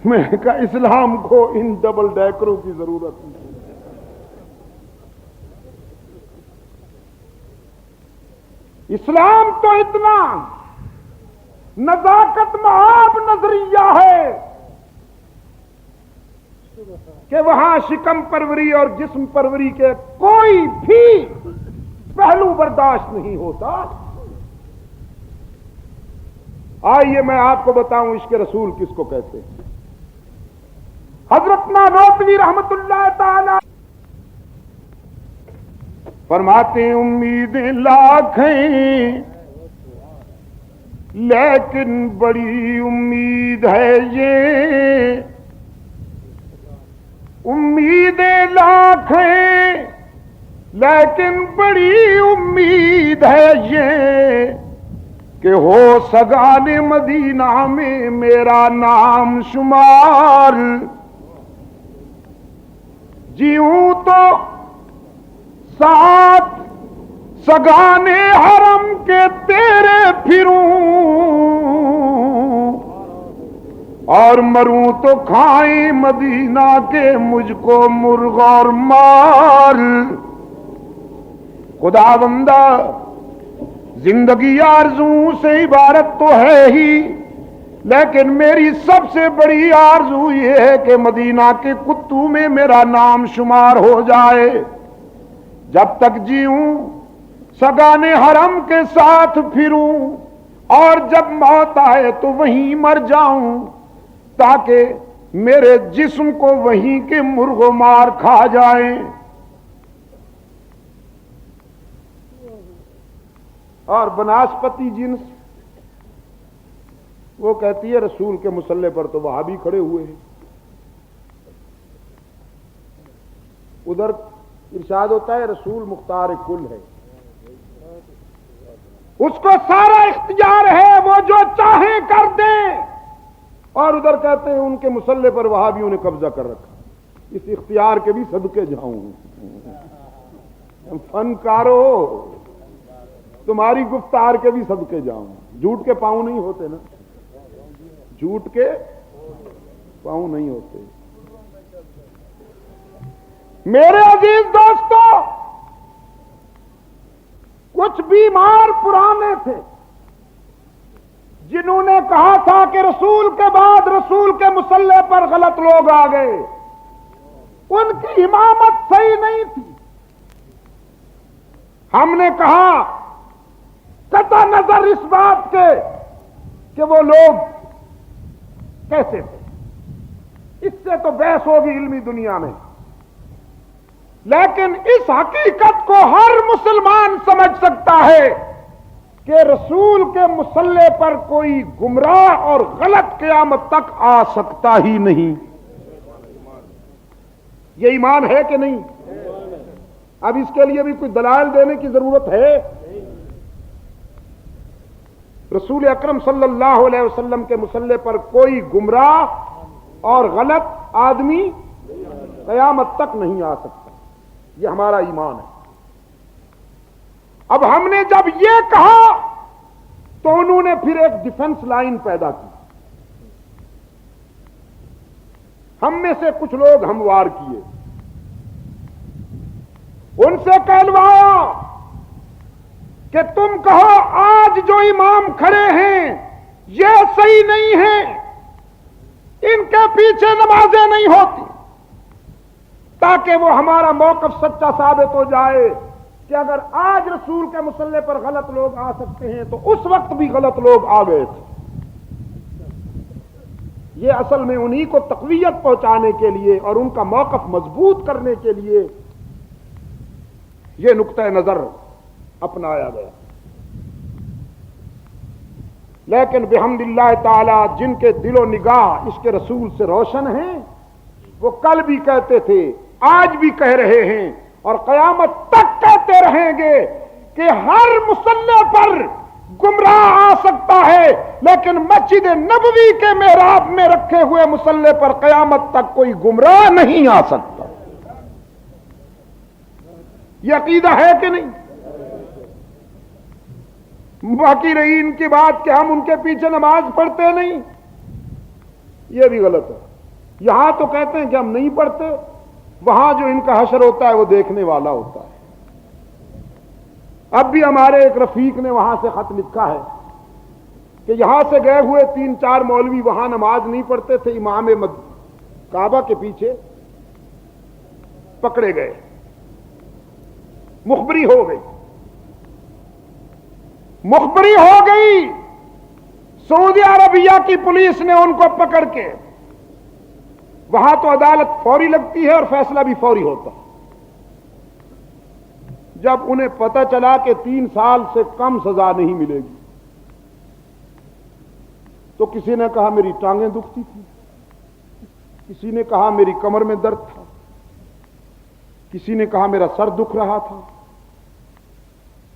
میں نے کہا اسلام کو ان ڈبل ڈیکروں کی ضرورت نہیں۔ اسلام تو اتنا نزاکت محاب نظریہ ہے کہ وہاں شکم پروری اور جسم پروری کے کوئی بھی پہلو برداشت نہیں ہوتا۔ آئیے میں آپ کو بتاؤں عشق رسول کس کو کہتے ہیں۔ حضرت نانوتوی رحمت اللہ تعالی فرماتے ہیں امیدیں لاکھ ہیں لیکن بڑی امید ہے یہ، امیدیں لاکھ ہیں لیکن بڑی امید ہے یہ کہ ہو سگان مدینہ میں میرا نام شمار، جیوں تو ساتھ سگانے حرم کے تیرے پھروں اور مروں تو کھائیں مدینہ کے مجھ کو مرغ اور مار۔ خدا بندہ زندگی آرزوں سے عبارت تو ہے ہی، لیکن میری سب سے بڑی آرزو یہ ہے کہ مدینہ کے کتوں میں میرا نام شمار ہو جائے. جب تک جیوں سگانے حرم کے ساتھ پھروں اور جب موت آئے تو وہیں مر جاؤں تاکہ میرے جسم کو وہیں کے مرغ و مار کھا جائیں. اور بناسپتی جنس وہ کہتی ہے رسول کے مصلے پر تو وہاں بھی کھڑے ہوئے ہیں. ادھر ارشاد ہوتا ہے رسول مختار کل ہے, اس کو سارا اختیار ہے, وہ جو چاہیں کر دیں. اور ادھر کہتے ہیں ان کے مصلے پر وہاں بھی انہیں قبضہ کر رکھا. اس اختیار کے بھی صدقے جاؤں. فنکارو تمہاری گفتار کے بھی صدقے جاؤں. جھوٹ کے پاؤں نہیں ہوتے نا, جھوٹ کے پاؤں نہیں ہوتے. میرے عزیز دوستو, کچھ بیمار پرانے تھے جنہوں نے کہا تھا کہ رسول کے بعد رسول کے مصلے پر غلط لوگ آ گئے, ان کی امامت صحیح نہیں تھی. ہم نے کہا قطع نظر اس بات کے کہ وہ لوگ کیسے تھے, اس سے تو بحث ہوگی علمی دنیا میں, لیکن اس حقیقت کو ہر مسلمان سمجھ سکتا ہے کہ رسول کے مصلے پر کوئی گمراہ اور غلط قیامت تک آ سکتا ہی نہیں. یہ ایمان ہے کہ نہیں؟ اب اس کے لیے بھی کوئی دلائل دینے کی ضرورت ہے؟ رسول اکرم صلی اللہ علیہ وسلم کے مصلے پر کوئی گمراہ اور غلط آدمی قیامت تک نہیں آ سکتا. یہ ہمارا ایمان ہے. اب ہم نے جب یہ کہا تو انہوں نے پھر ایک ڈیفنس لائن پیدا کی. ہم میں سے کچھ لوگ ہموار کیے, ان سے کہلوایا کہ تم کہو آج جو امام کھڑے ہیں یہ صحیح نہیں ہیں, ان کے پیچھے نمازیں نہیں ہوتی, تاکہ وہ ہمارا موقف سچا ثابت ہو جائے کہ اگر آج رسول کے مصلے پر غلط لوگ آ سکتے ہیں تو اس وقت بھی غلط لوگ آ گئے تھے. یہ اصل میں انہی کو تقویت پہنچانے کے لیے اور ان کا موقف مضبوط کرنے کے لیے یہ نقطہ نظر اپنایا گیا. لیکن بحمد اللہ تعالی جن کے دل و نگاہ اس کے رسول سے روشن ہیں وہ کل بھی کہتے تھے, آج بھی کہہ رہے ہیں اور قیامت تک کہتے رہیں گے کہ ہر مصلی پر گمراہ آ سکتا ہے, لیکن مسجد نبوی کے محراب میں رکھے ہوئے مصلی پر قیامت تک کوئی گمراہ نہیں آ سکتا. یہ عقیدہ ہے کہ نہیں؟ باقی رہی ان کی بات کہ ہم ان کے پیچھے نماز پڑھتے نہیں, یہ بھی غلط ہے. یہاں تو کہتے ہیں کہ ہم نہیں پڑھتے, وہاں جو ان کا حشر ہوتا ہے وہ دیکھنے والا ہوتا ہے. اب بھی ہمارے ایک رفیق نے وہاں سے خط لکھا ہے کہ یہاں سے گئے ہوئے 3-4 مولوی وہاں نماز نہیں پڑھتے تھے, امام کعبہ کے پیچھے پکڑے گئے, مخبری ہو گئی. سعودی عربیہ کی پولیس نے ان کو پکڑ کے, وہاں تو عدالت فوری لگتی ہے اور فیصلہ بھی فوری ہوتا ہے. جب انہیں پتہ چلا کہ 3 سال سے کم سزا نہیں ملے گی تو کسی نے کہا میری ٹانگیں دکھتی تھی, کسی نے کہا میری کمر میں درد تھا, کسی نے کہا میرا سر دکھ رہا تھا.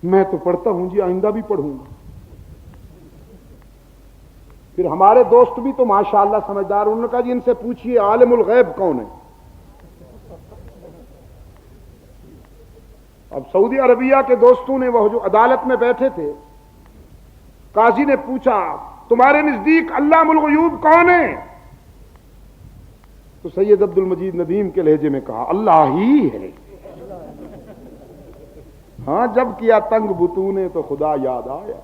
میں تو پڑھتا ہوں جی, آئندہ بھی پڑھوں گا. پھر ہمارے دوست بھی تو ماشاءاللہ سمجھدار, انہوں نے کہا جی ان سے پوچھئے عالم الغیب کون ہے. اب سعودی عربیہ کے دوستوں نے وہ جو عدالت میں بیٹھے تھے, قاضی نے پوچھا تمہارے نزدیک علام الغیوب کون ہے؟ تو سید عبد المجید ندیم کے لہجے میں کہا اللہ ہی ہے. ہاں جب کیا تنگ بتونے تو خدا یاد آیا.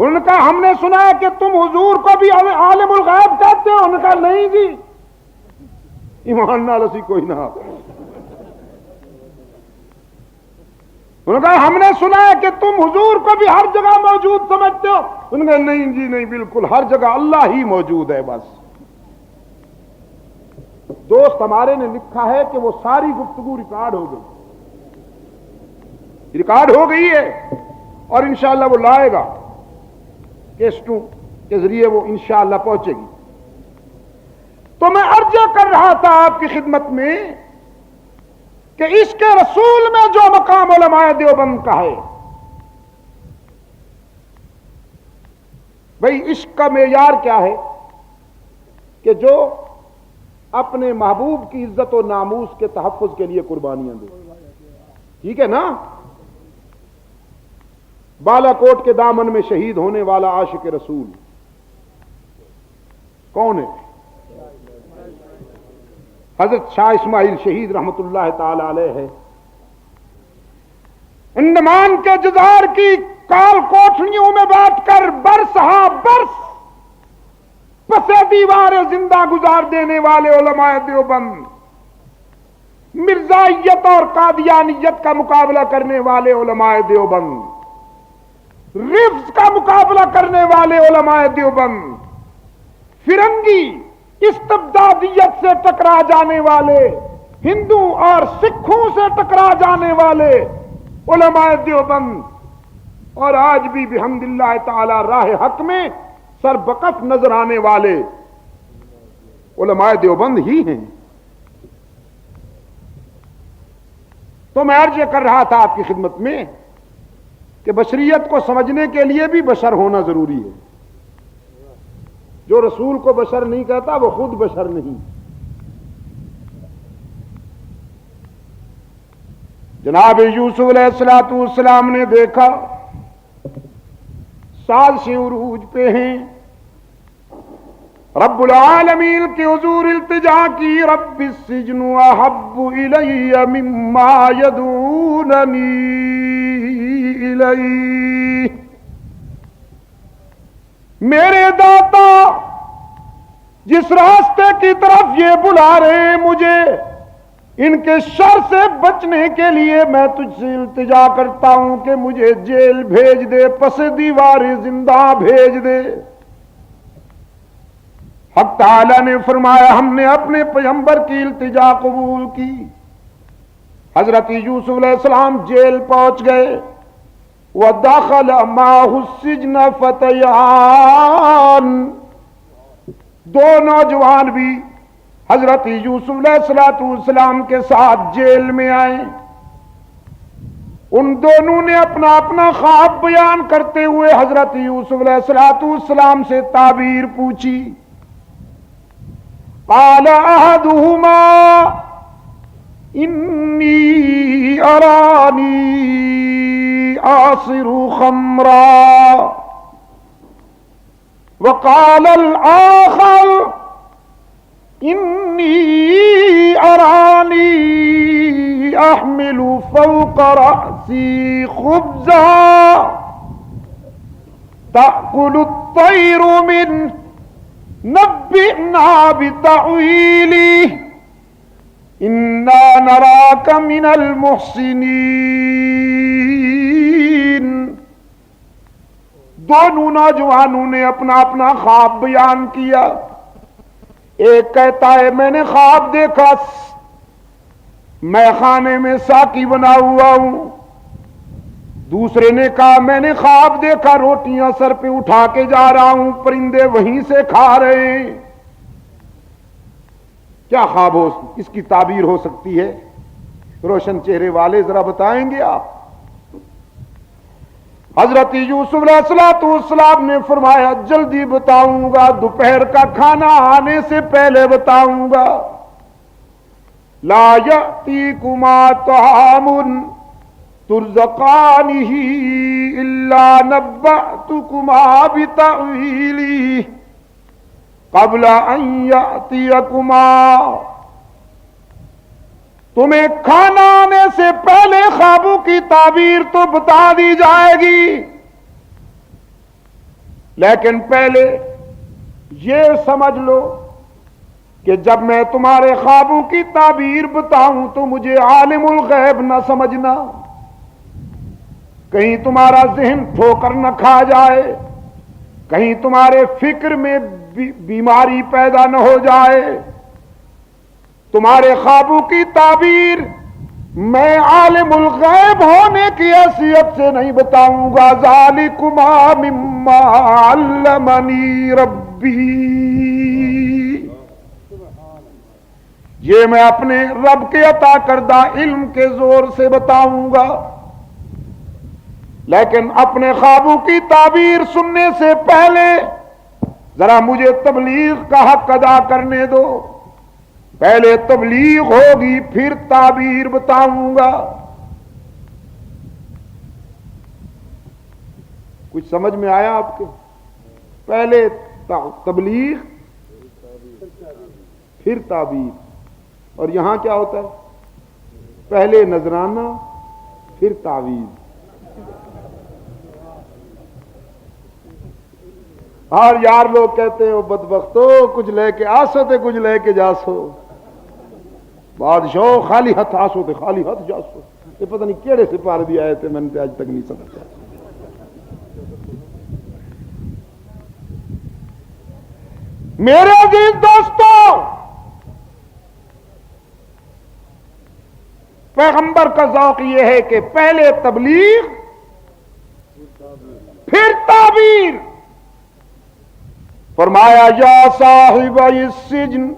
انہوں نے کہا ہم نے سنا ہے کہ تم حضور کو بھی عالم الغیب کہتے ہو. انہوں نے کہا نہیں جی، ایمان نال اسی کوئی نہ. انہوں نے کہا ہم نے سنا ہے کہ تم حضور کو بھی ہر جگہ موجود سمجھتے ہو. انہوں نے کہا نہیں جی نہیں، بالکل ہر جگہ اللہ ہی موجود ہے بس. دوست ہمارے نے لکھا ہے کہ وہ ساری گفتگو ریکارڈ ہو گئی، ریکارڈ ہو گئی ہے، اور انشاءاللہ وہ لائے گا، کیسٹوں کے ذریعے وہ انشاءاللہ پہنچے گی. تو میں عرض کر رہا تھا آپ کی خدمت میں کہ عشق رسول میں جو مقام علماء دیوبند کا ہے، بھئی عشق کا معیار کیا ہے کہ جو اپنے محبوب کی عزت و ناموس کے تحفظ کے لیے قربانیاں دے. ٹھیک ہے نا؟ بالا کوٹ کے دامن میں شہید ہونے والا عاشق رسول کون ہے؟ حضرت شاہ اسماعیل شہید رحمت اللہ تعالی علیہ ہے. انڈمان کے جزائر کی کال کوٹھڑیوں میں بیٹھ کر برس ہا برس پسے دیوار زندہ گزار دینے والے علماء دیوبند، مرزائیت اور قادیانیت کا مقابلہ کرنے والے علماء دیوبند، رفض کا مقابلہ کرنے والے علماء دیوبند، فرنگی استبدادیت سے ٹکرا جانے والے، ہندو اور سکھوں سے ٹکرا جانے والے علماء دیوبند، اور آج بھی بحمداللہ تعالی راہ حق میں سر بقف نظر آنے والے علماء دیوبند ہی ہیں. تو میں عرض کر رہا تھا آپ کی خدمت میں کہ بشریت کو سمجھنے کے لیے بھی بشر ہونا ضروری ہے. جو رسول کو بشر نہیں کہتا وہ خود بشر نہیں. جناب یوسف علیہ السلام نے دیکھا سازشیں عروج پہ ہیں، رب العالمین کے حضور التجا کی، رب السجن احب الی مما یدعوننی الیہ. میرے داتا جس راستے کی طرف یہ بلا رہے ہیں مجھے، ان کے شر سے بچنے کے لیے میں تجھ سے التجا کرتا ہوں کہ مجھے جیل بھیج دے، پس دیوار زندہ بھیج دے. حق تعالی نے فرمایا ہم نے اپنے پیغمبر کی التجا قبول کی. حضرت یوسف علیہ السلام جیل پہنچ گئے. وَدَخَلَ مَعَهُ السِّجْنَ فَتَيَانِ، دو نوجوان بھی حضرت یوسف علیہ السلام کے ساتھ جیل میں آئے. ان دونوں نے اپنا اپنا خواب بیان کرتے ہوئے حضرت یوسف علیہ السلام سے تعبیر پوچھی. قال احدهما انی ارانی آصر خمرا وقال الآخر انی ارانی احمل فوق رأسی خبزا تأکل الطیر منه نبئنا بتأویلہ انا نراک من المحسنین. دونوں نوجوانوں نے اپنا اپنا خواب بیان کیا. ایک کہتا ہے میں نے خواب دیکھا میں خانے میں ساقی بنا ہوا ہوں. دوسرے نے کہا میں نے خواب دیکھا روٹیاں سر پہ اٹھا کے جا رہا ہوں، پرندے وہیں سے کھا رہے ہیں. کیا خواب ہو اس کی تعبیر ہو سکتی ہے؟ روشن چہرے والے ذرا بتائیں گے آپ. حضرت یوسف علیہ السلام نے فرمایا جلدی بتاؤں گا، دوپہر کا کھانا آنے سے پہلے بتاؤں گا. لا یأتیکما طعام ترزقانہ الا نبأتکما بتأویلہ قبل ان یأتیکما. تمہیں کھانا آنے سے پہلے خوابوں کی تعبیر تو بتا دی جائے گی، لیکن پہلے یہ سمجھ لو کہ جب میں تمہارے خوابوں کی تعبیر بتاؤں تو مجھے عالم الغیب نہ سمجھنا، کہیں تمہارا ذہن ٹھوکر نہ کھا جائے، کہیں تمہارے فکر میں بیماری پیدا نہ ہو جائے۔ تمہارے خوابوں کی تعبیر میں عالم الغیب ہونے کی حیثیت سے نہیں بتاؤں گا۔ ذالکما مما علمنی ربی، یہ میں اپنے رب کے عطا کردہ علم کے زور سے بتاؤں گا، لیکن اپنے خوابوں کی تعبیر سننے سے پہلے ذرا مجھے تبلیغ کا حق ادا کرنے دو۔ پہلے تبلیغ ہوگی پھر تعبیر بتاؤں گا۔ کچھ سمجھ میں آیا آپ کے؟ پہلے تبلیغ پھر تعبیر، اور یہاں کیا ہوتا ہے؟ پہلے نذرانہ پھر تعویذ۔ اور یار لوگ کہتے ہیں وہ بدبختو کچھ لے کے آسو تے کچھ لے کے جاسو، بادشاہ خالی ہاتھ آسو تے خالی ہاتھ جاسو۔ یہ پتہ نہیں کیڑے سپارے بھی آئے تھے، میں نے آج تک نہیں سمجھا۔ میرے عزیز دوستو، پیغمبر کا ذوق یہ ہے کہ پہلے تبلیغ پھر تعبیر۔ فرمایا یا صاحب السجن،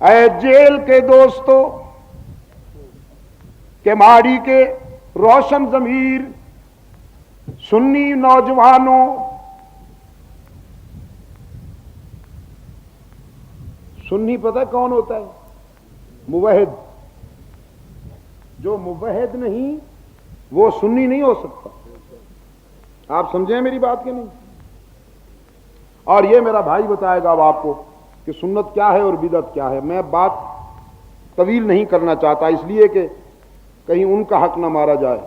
اے جیل کے دوستو، کہ ماڑی کے روشن ضمیر سنی نوجوانوں، سنی پتہ کون ہوتا ہے؟ موحد۔ جو موحد نہیں وہ سنی نہیں ہو سکتا۔ آپ سمجھیں میری بات کہ نہیں؟ اور یہ میرا بھائی بتائے گا اب آپ کو کہ سنت کیا ہے اور بدعت کیا ہے۔ میں بات طویل نہیں کرنا چاہتا اس لیے کہ کہیں ان کا حق نہ مارا جائے۔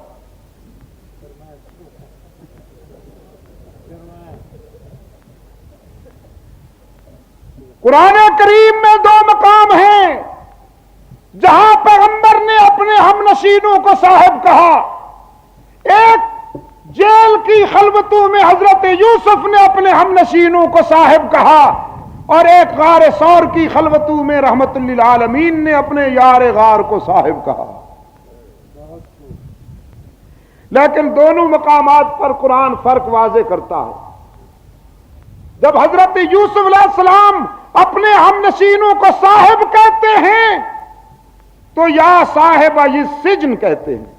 قرآن کریم میں دو مقام ہیں جہاں پیغمبر نے اپنے ہم نشینوں کو صاحب کہا۔ ایک جیل کی خلوتوں میں حضرت یوسف نے اپنے ہم نشینوں کو صاحب کہا، اور ایک غار ثور کی خلوتوں میں رحمت للعالمین نے اپنے یار غار کو صاحب کہا۔ لیکن دونوں مقامات پر قرآن فرق واضح کرتا ہے۔ جب حضرت یوسف علیہ السلام اپنے ہم نشینوں کو صاحب کہتے ہیں تو یا صاحب السجن کہتے ہیں،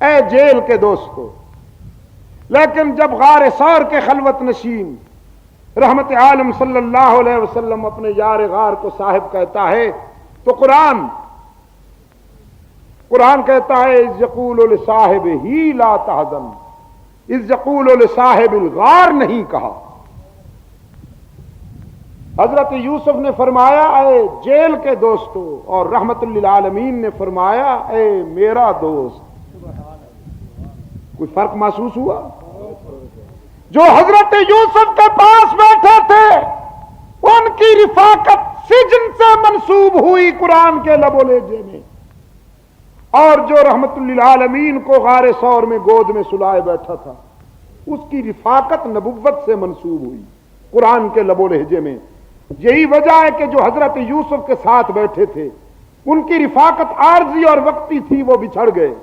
اے جیل کے دوستو۔ لیکن جب غار ثور کے خلوت نشین رحمت عالم صلی اللہ علیہ وسلم اپنے یار غار کو صاحب کہتا ہے تو قرآن کہتا ہے اذ یقول لصاحبہ لا تحزن، اذ یقول لصاحب الغار نہیں کہا۔ حضرت یوسف نے فرمایا اے جیل کے دوستو، اور رحمت للعالمین نے فرمایا اے میرا دوست۔ کوئی فرق محسوس ہوا؟ جو حضرت یوسف کے پاس بیٹھے تھے ان کی رفاقت سجن سے منسوب ہوئی قرآن کے لب و لہجے میں، اور جو رحمت للعالمین کو غار ثور میں گود میں سلائے بیٹھا تھا اس کی رفاقت نبوت سے منسوب ہوئی قرآن کے لب و لہجے میں۔ یہی وجہ ہے کہ جو حضرت یوسف کے ساتھ بیٹھے تھے ان کی رفاقت عارضی اور وقتی تھی، وہ بچھڑ گئے۔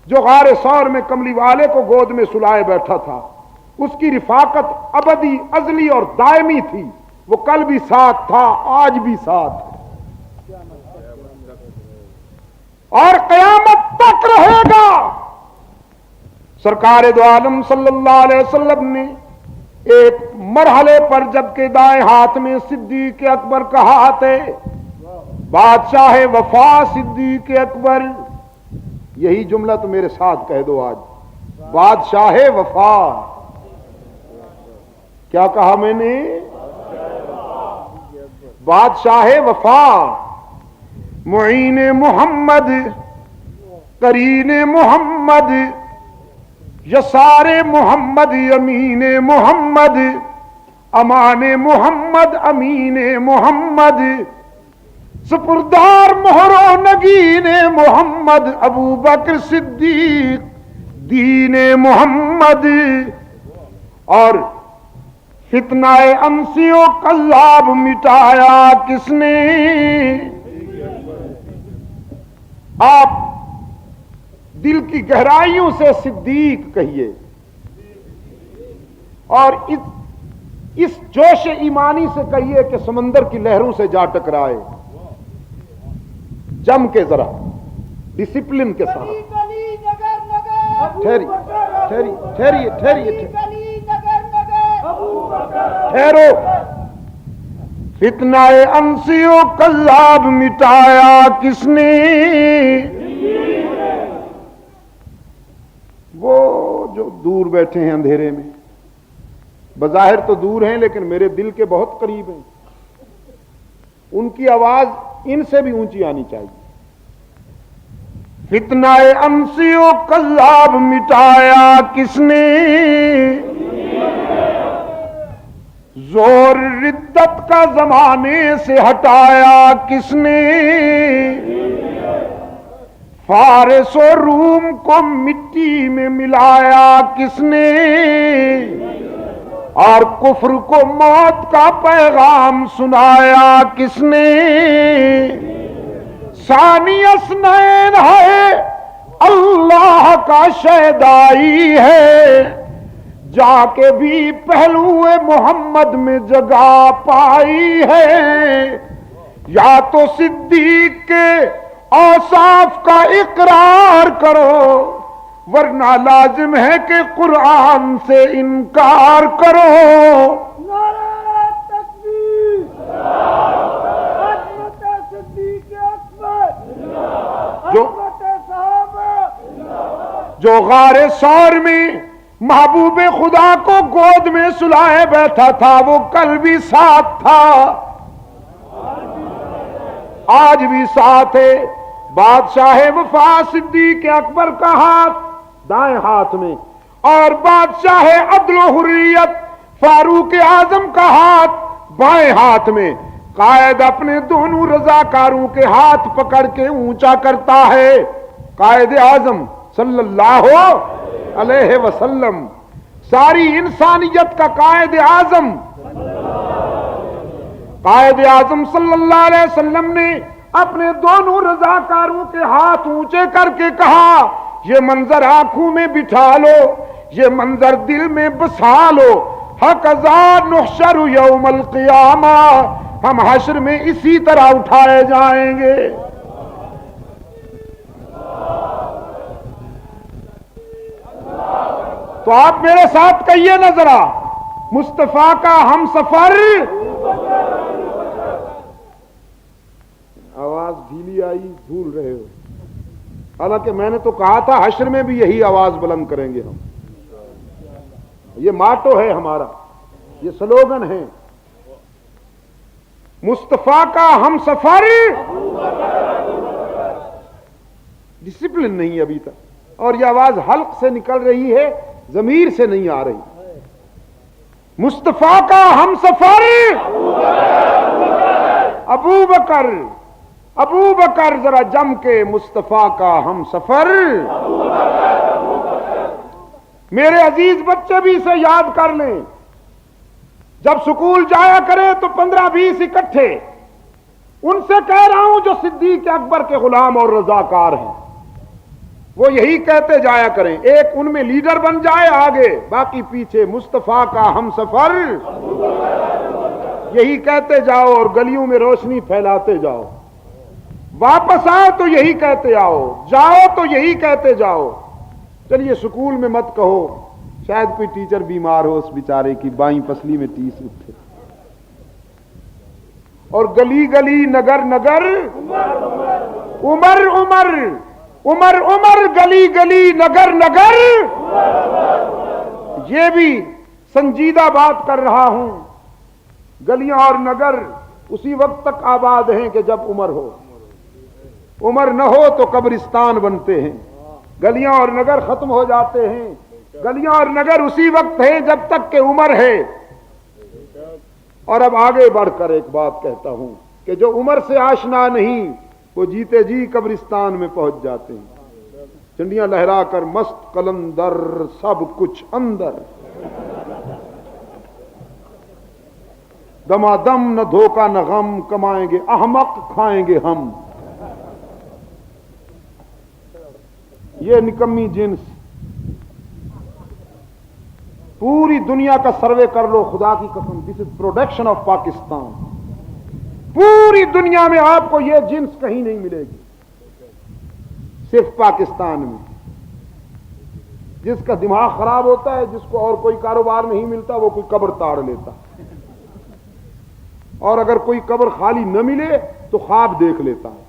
جو غار ثور میں کملی والے کو گود میں سلائے بیٹھا تھا اس کی رفاقت ابدی ازلی اور دائمی تھی، وہ کل بھی ساتھ تھا آج بھی ساتھ ہے اور قیامت تک رہے گا۔ سرکار دو عالم صلی اللہ علیہ وسلم نے ایک مرحلے پر جبکہ دائیں ہاتھ میں صدیق اکبر کا ہاتھ ہے، بادشاہ وفا صدیق اکبر، یہی جملہ تو میرے ساتھ کہہ دو آج، بادشاہ وفا۔ کیا کہا میں نے؟ بادشاہ وفا، معین محمد، قرین محمد، یسار محمد امین محمد امان محمد امین محمد سپردار مہر و نگین محمد ابو بکر صدیق دین محمد اور فتنہ انسیوں کلاب مٹایا کس نے؟ آپ دل کی گہرائیوں سے صدیق کہیے اور اس جوش ایمانی سے کہیے کہ سمندر کی لہروں سے جا ٹکرائے، جم کے ذرا ڈسپلن کے ساتھ۔ ٹھہرو، فتنہ انسیوں کلاب مٹایا کس نے؟ وہ جو دور بیٹھے ہیں اندھیرے میں، بظاہر تو دور ہیں لیکن میرے دل کے بہت قریب ہیں، ان کی آواز ان سے بھی اونچی آنی چاہیے۔ فتنہ انسیوں کلاب مٹایا کس نے؟ زور ردت کا زمانے سے ہٹایا کس نے؟ فارس و روم کو مٹی میں ملایا کس نے؟ اور کفر کو موت کا پیغام سنایا کس نے؟ ثانی اثنین ہے اللہ کا شیدائی ہے، جا کے بھی پہلو محمد میں جگہ پائی ہے۔ یا تو صدیق کے اوصاف کا اقرار کرو ورنہ لازم ہے کہ قرآن سے انکار کرو۔ نعرہ تکبیر، عظمت صدیق اکبر، عظمت صحابہ۔ جو غار ثور میں محبوب خدا کو گود میں سلائے بیٹھا تھا وہ کل بھی ساتھ تھا، آج بھی ساتھ ہے۔ بادشاہ وفا صدیق اکبر کا ہاتھ دائیں ہاتھ میں اور بادشاہ عدل و حریت فاروق اعظم کا ہاتھ بائیں ہاتھ میں۔ قائد اپنے دونوں رضاکاروں کے ہاتھ پکڑ کے اونچا کرتا ہے۔ قائد اعظم صلی اللہ علیہ وسلم، ساری انسانیت کا قائد اعظم، قائد اعظم صلی اللہ علیہ وسلم نے اپنے دونوں رضاکاروں کے ہاتھ اونچے کر کے کہا، یہ منظر آنکھوں میں بٹھا لو، یہ منظر دل میں بسا لو۔ ہکذا نحشر یوم القیامہ، ہم حشر میں اسی طرح اٹھائے جائیں گے۔ تو آپ میرے ساتھ کہیے نا ذرا، مصطفیٰ کا ہم سفر۔ آواز ڈھیلی آئی، بھول رہے ہو، حالانکہ میں نے تو کہا تھا حشر میں بھی یہی آواز بلند کریں گے ہم۔ یہ ماٹو ہے ہمارا، یہ سلوگن ہے، مصطفیٰ کا ہم سفر۔ ڈسپلن نہیں ابھی تک، اور یہ آواز حلق سے نکل رہی ہے، ضمیر سے نہیں آ رہی۔ مصطفیٰ کا ہم سفر ابو بکر، ابو بکر، ذرا جم کے مصطفیٰ کا ہم سفر۔ میرے عزیز بچے بھی اسے یاد کر لیں، جب سکول جایا کرے تو 15-20 اکٹھے، ان سے کہہ رہا ہوں جو صدیق اکبر کے غلام اور رضاکار ہیں، وہ یہی کہتے جایا کریں، ایک ان میں لیڈر بن جائے آگے، باقی پیچھے، مصطفیٰ کا ہم سفر، یہی کہتے جاؤ اور گلیوں میں روشنی پھیلاتے جاؤ۔ واپس آؤ تو یہی کہتے آؤ، جاؤ تو یہی کہتے جاؤ۔ چلیے سکول میں مت کہو، شاید کوئی ٹیچر بیمار ہو، اس بیچارے کی بائیں پسلی میں ٹیس اٹھے۔ اور گلی گلی، نگر نگر، عمر عمر، عمر عمر، گلی گلی، نگر نگر، یہ بھی سنجیدہ بات کر رہا ہوں۔ گلیاں اور نگر اسی وقت تک آباد ہیں کہ جب عمر ہو، عمر نہ ہو تو قبرستان بنتے ہیں، گلیاں اور نگر ختم ہو جاتے ہیں گلیاں اور نگر اسی وقت ہیں جب تک کہ عمر ہے. اور اب آگے بڑھ کر ایک بات کہتا ہوں کہ جو عمر سے آشنا نہیں وہ جیتے جی قبرستان میں پہنچ جاتے ہیں. چنڈیاں لہرا کر مست قلندر سب کچھ اندر، دمادم نہ دھوکا نہ غم، کمائیں گے احمق کھائیں گے ہم. یہ نکمی جنس پوری دنیا کا سروے کر لو، خدا کی قسم دس از پروڈکشن آف پاکستان. پوری دنیا میں آپ کو یہ جنس کہیں نہیں ملے گی، صرف پاکستان میں. جس کا دماغ خراب ہوتا ہے، جس کو اور کوئی کاروبار نہیں ملتا، وہ کوئی قبر تاڑ لیتا، اور اگر کوئی قبر خالی نہ ملے تو خواب دیکھ لیتا ہے.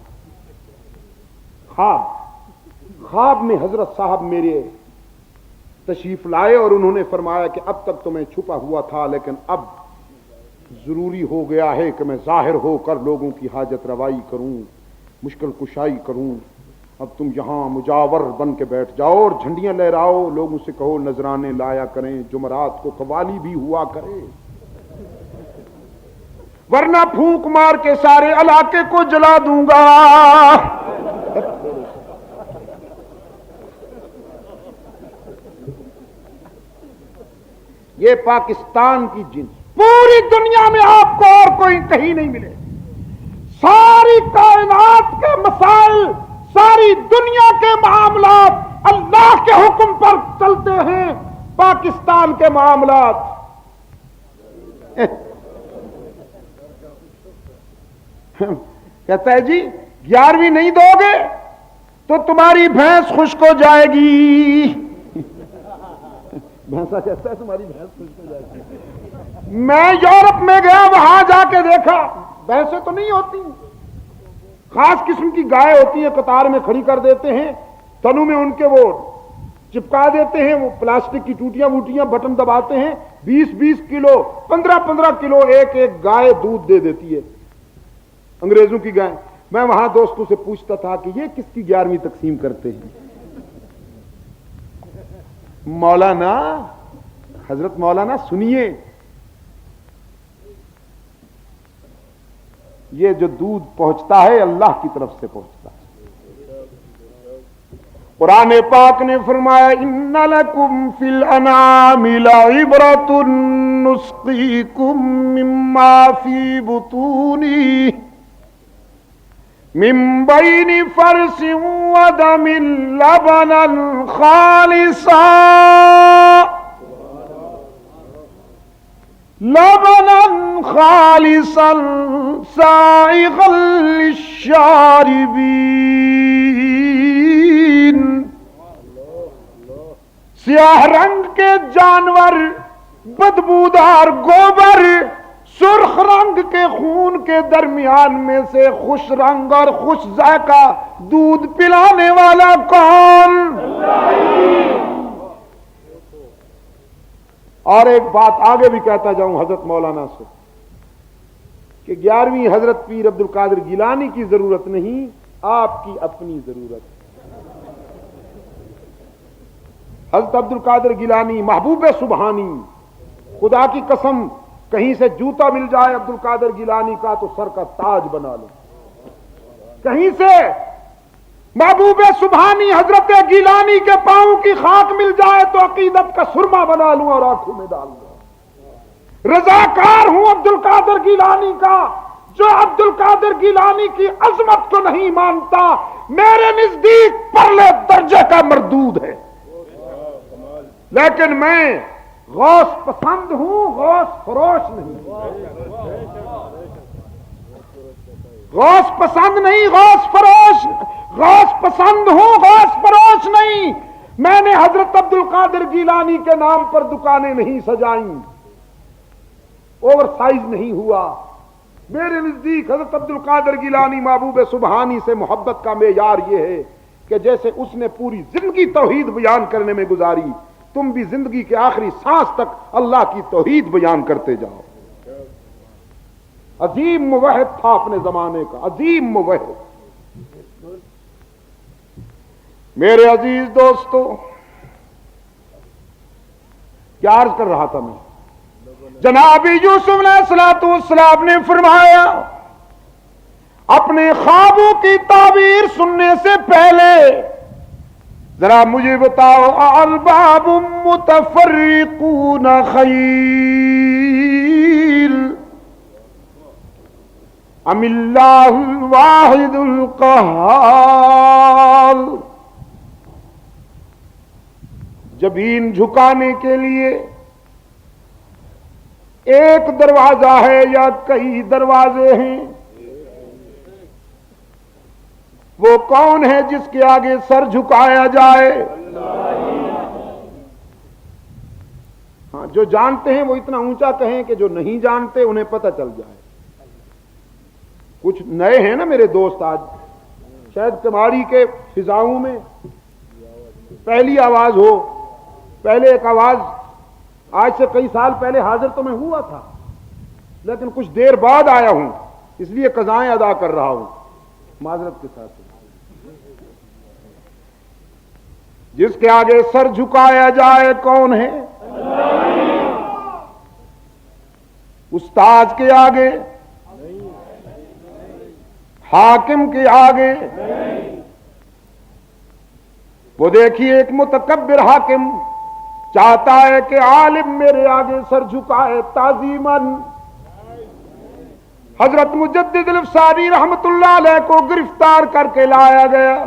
خواب میں حضرت صاحب میرے تشریف لائے اور انہوں نے فرمایا کہ اب تک تو میں چھپا ہوا تھا، لیکن اب ضروری ہو گیا ہے کہ میں ظاہر ہو کر لوگوں کی حاجت روائی کروں، مشکل کشائی کروں. اب تم یہاں مجاور بن کے بیٹھ جاؤ اور جھنڈیاں لہراؤ، لوگوں سے کہو نذرانے لایا کریں، جمعرات کو قوالی بھی ہوا کرے، ورنہ پھونک مار کے سارے علاقے کو جلا دوں گا. یہ پاکستان کی جنس پوری دنیا میں آپ کو اور کوئی کہیں نہیں ملے. ساری کائنات کے مسائل، ساری دنیا کے معاملات اللہ کے حکم پر چلتے ہیں، پاکستان کے معاملات کہتا ہے جی 11ویں نہیں دو گے تو تمہاری بھینس خشک ہو جائے گی. بھینسا کہتا ہے تمہاری بھینس خشک ہو جائے گی. میں یورپ میں گیا، وہاں جا کے دیکھا بھینسیں تو نہیں ہوتی، خاص قسم کی گائے ہوتی ہیں، قطار میں کھڑی کر دیتے ہیں، تنوں میں ان کے وہ چپکا دیتے ہیں، وہ پلاسٹک کی ٹوٹیاں ووٹیاں، بٹن دباتے ہیں، 20-20 کلو 15-15 کلو ایک ایک گائے دودھ دے دیتی ہے، انگریزوں کی گائے. میں وہاں دوستوں سے پوچھتا تھا کہ یہ کس کی 11ویں تقسیم کرتے ہیں؟ مولانا، حضرت مولانا سنیے، یہ جو دودھ پہنچتا ہے اللہ کی طرف سے پہنچتا ہے. قرآن پاک نے فرمایا ان لکم فی الانعام لعبرۃ نسقیکم مما فی بطونہ من بین فرث ودم لبنا خالصا سائغا للشاربین. سیاہ رنگ کے جانور، بدبودار گوبر، سرخ رنگ کے خون کے درمیان میں سے خوش رنگ اور خوش ذائقہ دودھ پلانے والا کون؟ اور ایک بات آگے بھی کہتا جاؤں حضرت مولانا سے کہ 11ویں حضرت پیر عبد القادر گیلانی کی ضرورت نہیں، آپ کی اپنی ضرورت ہے. حضرت عبد القادر گیلانی محبوب سبحانی، خدا کی قسم کہیں سے جوتا مل جائے عبد القادر گیلانی کا تو سر کا تاج بنا لو. کہیں سے محبوب سبحانی حضرت گیلانی کے پاؤں کی خاک مل جائے تو عقیدت کا سرما بنا لوں اور آنکھوں میں ڈال دوں. رضاکار ہوں عبد القادر گیلانی کا. جو عبد القادر گیلانی کی عظمت کو نہیں مانتا میرے نزدیک پرلے درجے کا مردود ہے. لیکن میں غوث پسند ہوں، غوث فروش نہیں. غوث پسند نہیں، غوث فروش. غوث پسند ہوں، غوث فروش نہیں. میں نے حضرت عبد القادر گیلانی کے نام پر دکانیں نہیں سجائیں، اوور سائز نہیں ہوا. میرے نزدیک حضرت عبد القادر گیلانی محبوب سبحانی سے محبت کا معیار یہ ہے کہ جیسے اس نے پوری زندگی توحید بیان کرنے میں گزاری، تم بھی زندگی کے آخری سانس تک اللہ کی توحید بیان کرتے جاؤ. عظیم موحد تھا اپنے زمانے کا، عظیم موحد. میرے عزیز دوستو، کیا عرض کر رہا تھا میں؟ جناب یوسف علیہ السلام نے فرمایا اپنے خوابوں کی تعبیر سننے سے پہلے ذرا مجھے بتاؤ ارباب متفرقون خیر ام اللہ الواحد القہار؟ جبین جھکانے کے لیے ایک دروازہ ہے یا کئی دروازے ہیں؟ وہ کون ہے جس کے آگے سر جھکایا جائے؟ ہاں، جو جانتے ہیں وہ اتنا اونچا کہیں کہ جو نہیں جانتے انہیں پتہ چل جائے۔ کچھ نئے ہیں نا میرے دوست، آج شاید تمہاری کے فضاؤں میں پہلی آواز ہو۔ پہلے ایک آواز آج سے کئی سال پہلے حاضر تو میں ہوا تھا، لیکن کچھ دیر بعد آیا ہوں، اس لیے قضائیں ادا کر رہا ہوں، معذرت کے ساتھ۔ جس کے آگے سر جھکایا جائے کون ہے؟ استاد کے آگے، حاکم کے آگے؟ وہ دیکھیے ایک متکبر حاکم چاہتا ہے کہ عالم میرے آگے سر جھکائے تعظیماً۔ حضرت مجدد الافساری رحمت اللہ علیہ کو گرفتار کر کے لایا گیا۔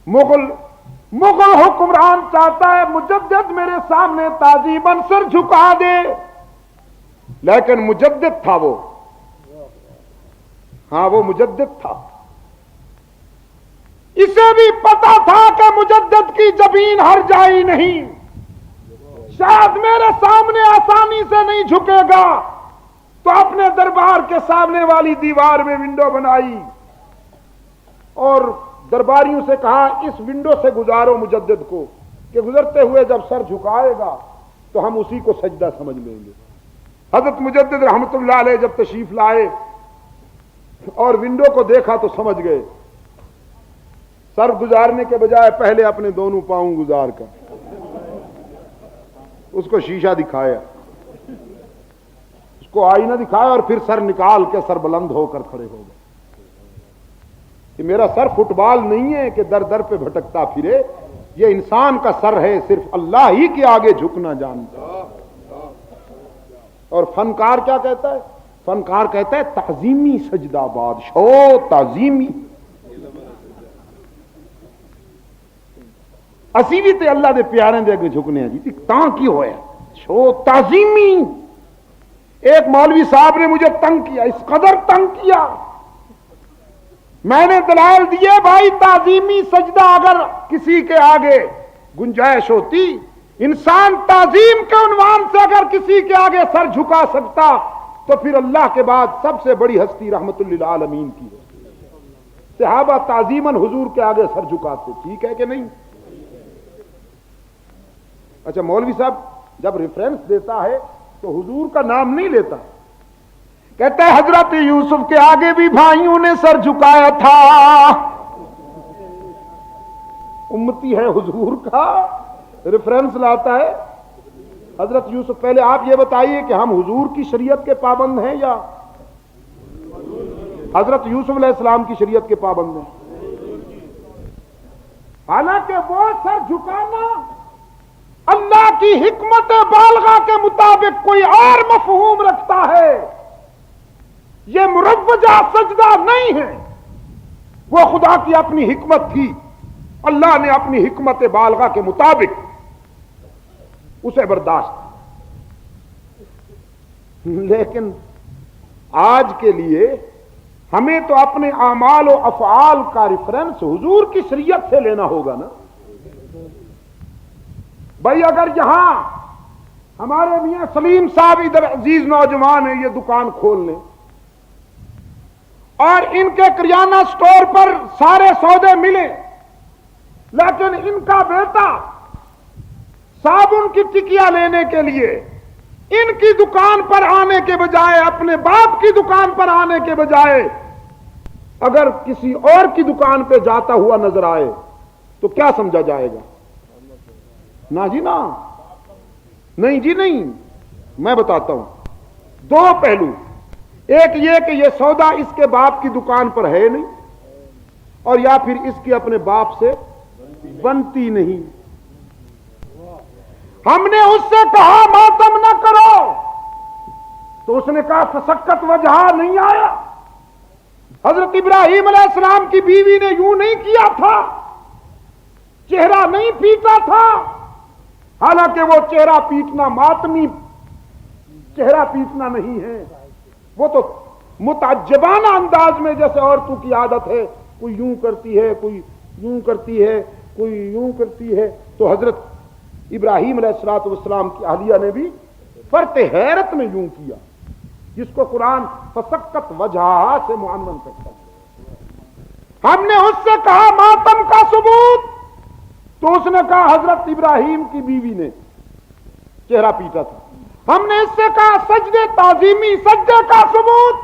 مغل حکمران چاہتا ہے مجدد میرے سامنے تعظیماً سر جھکا دے، لیکن مجدد تھا وہ، ہاں وہ مجدد تھا۔ اسے بھی پتا تھا کہ مجدد کی جبین ہر جائی نہیں، شاید میرے سامنے آسانی سے نہیں جھکے گا، تو اپنے دربار کے سامنے والی دیوار میں ونڈو بنائی اور درباریوں سے کہا اس ونڈو سے گزارو مجدد کو، کہ گزرتے ہوئے جب سر جھکائے گا تو ہم اسی کو سجدہ سمجھ لیں گے۔ حضرت مجدد رحمت اللہ علیہ جب تشریف لائے اور ونڈو کو دیکھا تو سمجھ گئے، سر گزارنے کے بجائے پہلے اپنے دونوں پاؤں گزار کر اس کو شیشہ دکھایا، اس کو آئینہ دکھایا اور پھر سر نکال کے سر بلند ہو کر کھڑے ہو گئے کہ میرا سر فٹ بال نہیں ہے کہ در در پہ بھٹکتا پھرے، یہ انسان کا سر ہے، صرف اللہ ہی کے آگے جھکنا جانتا۔ اور فنکار کیا کہتا ہے؟ فنکار کہتا ہے تعظیمی سجدہ بادشاہ، تعظیمی اسی بھی تے اللہ دے پیارے دے اگے جھکنے ہیں جی، تاں کی ہویا شو تعظیمی۔ ایک مولوی صاحب نے مجھے تنگ کیا، اس قدر تنگ کیا، میں نے دلائل دیے بھائی تعظیمی سجدہ اگر کسی کے آگے گنجائش ہوتی، انسان تعظیم کے عنوان سے اگر کسی کے آگے سر جھکا سکتا تو پھر اللہ کے بعد سب سے بڑی ہستی رحمت للعالمین کی ہے۔ صحابہ تعظیماً حضور کے آگے سر جھکاتے، ٹھیک ہے کہ نہیں؟ اچھا، مولوی صاحب جب ریفرنس دیتا ہے تو حضور کا نام نہیں لیتا، کہتا ہے حضرت یوسف کے آگے بھی بھائیوں نے سر جھکایا تھا، امتی ہے حضور کا، ریفرنس لاتا ہے حضرت یوسف۔ پہلے آپ یہ بتائیے کہ ہم حضور کی شریعت کے پابند ہیں یا حضرت یوسف علیہ السلام کی شریعت کے پابند ہیں؟ حالانکہ وہ سر جھکانا اللہ کی حکمت بالغہ کے مطابق کوئی اور مفہوم رکھتا ہے، یہ مروجہ سجدہ نہیں ہے، وہ خدا کی اپنی حکمت تھی، اللہ نے اپنی حکمت بالغہ کے مطابق اسے برداشت کی۔ لیکن آج کے لیے ہمیں تو اپنے اعمال و افعال کا ریفرنس حضور کی شریعت سے لینا ہوگا نا بھائی۔ اگر یہاں ہمارے میاں سلیم صاحب ادھر عزیز نوجوان ہیں، یہ دکان کھول لیں اور ان کے کریانہ سٹور پر سارے سودے ملے، لیکن ان کا بیٹا صابن کی ٹکیا لینے کے لیے ان کی دکان پر آنے کے بجائے، اپنے باپ کی دکان پر آنے کے بجائے اگر کسی اور کی دکان پہ جاتا ہوا نظر آئے تو کیا سمجھا جائے گا؟ نہ جی نہ، نہیں جی نہیں، میں بتاتا ہوں دو پہلو، ایک یہ کہ یہ سودا اس کے باپ کی دکان پر ہے نہیں، اور یا پھر اس کی اپنے باپ سے بنتی نہیں۔ ہم نے اس سے کہا ماتم نہ کرو تو اس نے کہا فسکت وجہ نہیں آیا۔ حضرت ابراہیم علیہ السلام کی بیوی نے یوں نہیں کیا تھا، چہرہ نہیں پیٹا تھا، حالانکہ وہ چہرہ پیٹنا ماتمی چہرہ پیٹنا نہیں ہے، وہ تو متعجبانہ انداز میں جیسے عورتوں کی عادت ہے، کوئی یوں کرتی ہے، کوئی یوں کرتی ہے، کوئی یوں کرتی ہے، تو حضرت ابراہیم علیہ السلام کی اہلیہ نے بھی فرط حیرت میں یوں کیا، جس کو قرآن فسکت وجہ سے معنون کرتا ہے۔ ہم نے اس سے کہا ماتم کا ثبوت، تو اس نے کہا حضرت ابراہیم کی بیوی نے چہرہ پیٹا تھا۔ ہم نے اس سے کہا سجدے تعظیمی سجدے کا ثبوت،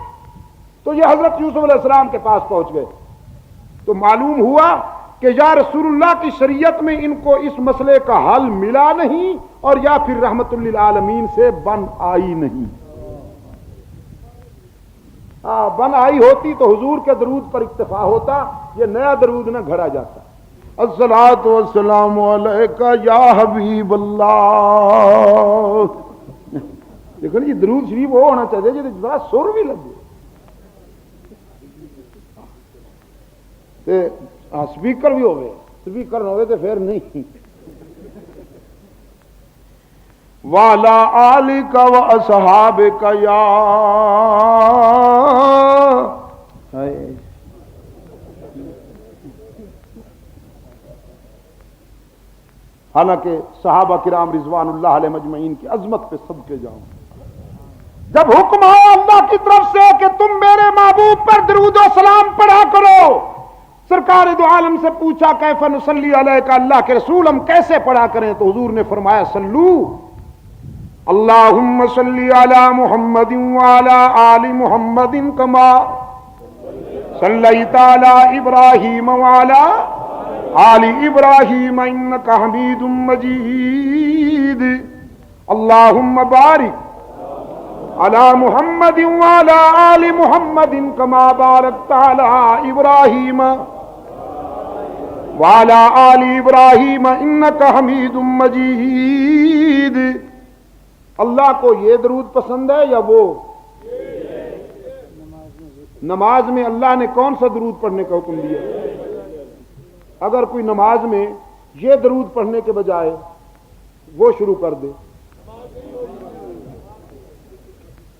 تو یہ حضرت یوسف علیہ السلام کے پاس پہنچ گئے، تو معلوم ہوا کہ یا رسول اللہ کی شریعت میں ان کو اس مسئلے کا حل ملا نہیں، اور یا پھر رحمت للعالمین سے بن آئی نہیں۔ بن آئی ہوتی تو حضور کے درود پر اکتفا ہوتا، یہ نیا درود نہ گھڑا جاتا۔ الصلاۃ والسلام علیک یا حبیب اللہ۔ دیکھو یہ درود شریف وہ ہونا چاہیے جی ذرا سر بھی لگے، سپیکر بھی ہوئے، سپیکر ہوئے تو پھر نہیں۔ والا آلک و اصحابک یا حالانکہ صحابہ کرام رضوان اللہ علیہ مجمعین کی عظمت پہ سب کے جاؤں، جب حکم آیا اللہ کی طرف سے کہ تم میرے محبوب پر درود و سلام پڑھا کرو، سرکار دو عالم سے پوچھا کیف نصلی علیک، اللہ کے رسول ہم کیسے پڑھا کریں؟ تو حضور نے فرمایا صلو اللہم صلی علی محمد وعلی آل محمد کما صلیت علی ابراہیم وعلی آل ابراہیم انک حمید مجید، اللہم بارک علی محمد وعلی آل محمد کما بارکت علی ابراہیم وعلی آل ابراہیم انک حمید مجید۔ اللہ کو یہ درود پسند ہے یا وہ؟ نماز میں اللہ نے کون سا درود پڑھنے کا حکم دیا؟ اگر کوئی نماز میں یہ درود پڑھنے کے بجائے وہ شروع کر دے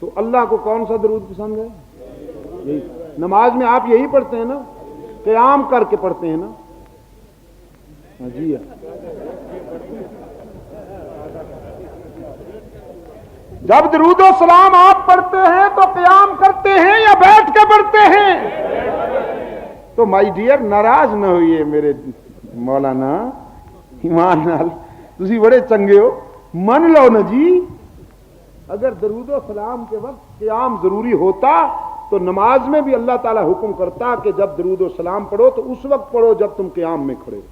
تو اللہ کو کون سا درود پسند ہے؟ یہی نماز میں آپ یہی پڑھتے ہیں نا، قیام کر کے پڑھتے ہیں نا؟ جی جب درود و سلام آپ پڑھتے ہیں تو قیام کرتے ہیں یا بیٹھ کے پڑھتے ہیں؟ تو مائی ڈیئر ناراض نہ ہوئیے میرے مولانا، ایمان نال تسی بڑے چنگے ہو، من لو نا جی۔ اگر درود و سلام کے وقت قیام ضروری ہوتا تو نماز میں بھی اللہ تعالی حکم کرتا کہ جب درود و سلام پڑھو تو اس وقت پڑھو جب تم قیام میں کھڑے ہو،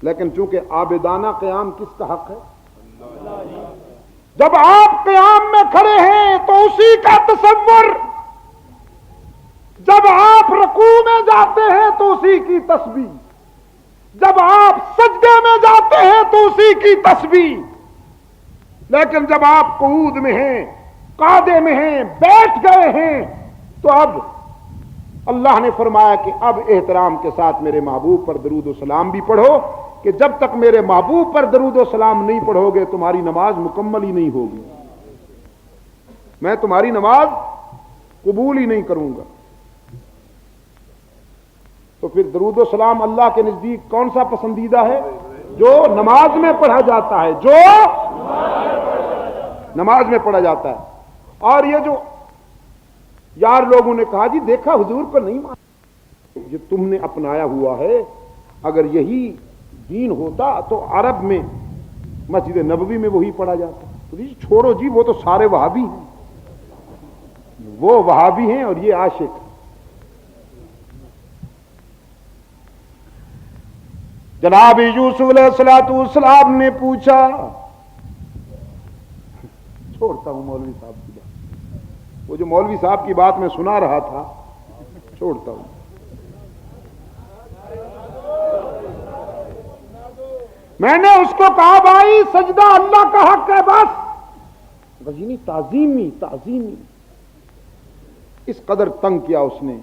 لیکن چونکہ عابدانہ قیام کس کا حق ہے؟ جب آپ قیام میں کھڑے ہیں تو اسی کا تصور، جب آپ رکوع میں جاتے ہیں تو اسی کی تسبیح، جب آپ سجدے میں جاتے ہیں تو اسی کی تسبیح، لیکن جب آپ قعود میں ہیں، قعدے میں ہیں، بیٹھ گئے ہیں، تو اب اللہ نے فرمایا کہ اب احترام کے ساتھ میرے محبوب پر درود و سلام بھی پڑھو، کہ جب تک میرے محبوب پر درود و سلام نہیں پڑھو گے تمہاری نماز مکمل ہی نہیں ہوگی، میں تمہاری نماز قبول ہی نہیں کروں گا۔ تو پھر درود و سلام اللہ کے نزدیک کون سا پسندیدہ ہے؟ جو نماز میں پڑھا جاتا ہے، جو نماز میں پڑھا جاتا ہے۔ اور یہ جو یار لوگوں نے کہا جی دیکھا حضور کو نہیں مانا، یہ تم نے اپنایا ہوا ہے، اگر یہی دین ہوتا تو عرب میں مسجد نبوی میں وہی پڑھا جاتا۔ تو جی چھوڑو جی، وہ تو سارے وہابی ہیں، وہ وہابی ہیں اور یہ عاشق۔ جناب یوسف علیہ السلام نے پوچھا، چھوڑتا ہوں مولوی صاحب کی بات، وہ جو مولوی صاحب کی بات میں سنا رہا تھا چھوڑتا ہوں. میں نے اس کو کہا بھائی سجدہ اللہ کا حق ہے بس. غزینی تعظیمی اس قدر تنگ کیا اس نے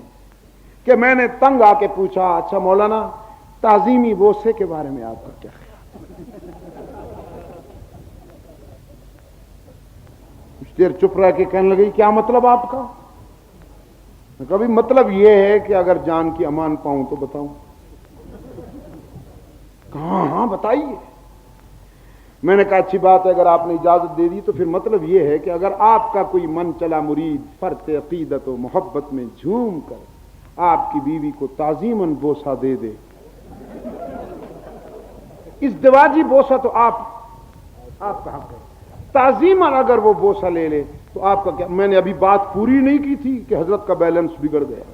کہ میں نے تنگ آ کے پوچھا، اچھا مولانا تعظیمی بوسے کے بارے میں آپ کا کیا خیال؟ کچھ دیر چپ رہ کے کہنے لگی کیا مطلب آپ کا؟ کبھی مطلب یہ ہے کہ اگر جان کی امان پاؤں تو بتاؤں. کہاں ہاں بتائیے. میں نے کہا اچھی بات ہے، اگر آپ نے اجازت دے دی تو پھر مطلب یہ ہے کہ اگر آپ کا کوئی من چلا مرید فرط عقیدت و محبت میں جھوم کر آپ کی بیوی کو تعظیماً بوسہ دے دے، ازدواجی بوسہ تو آپ کا حق ہے، تعظیماً اگر وہ بوسہ لے لے تو آپ کا کیا؟ میں نے ابھی بات پوری نہیں کی تھی کہ حضرت کا بیلنس بگڑ گیا،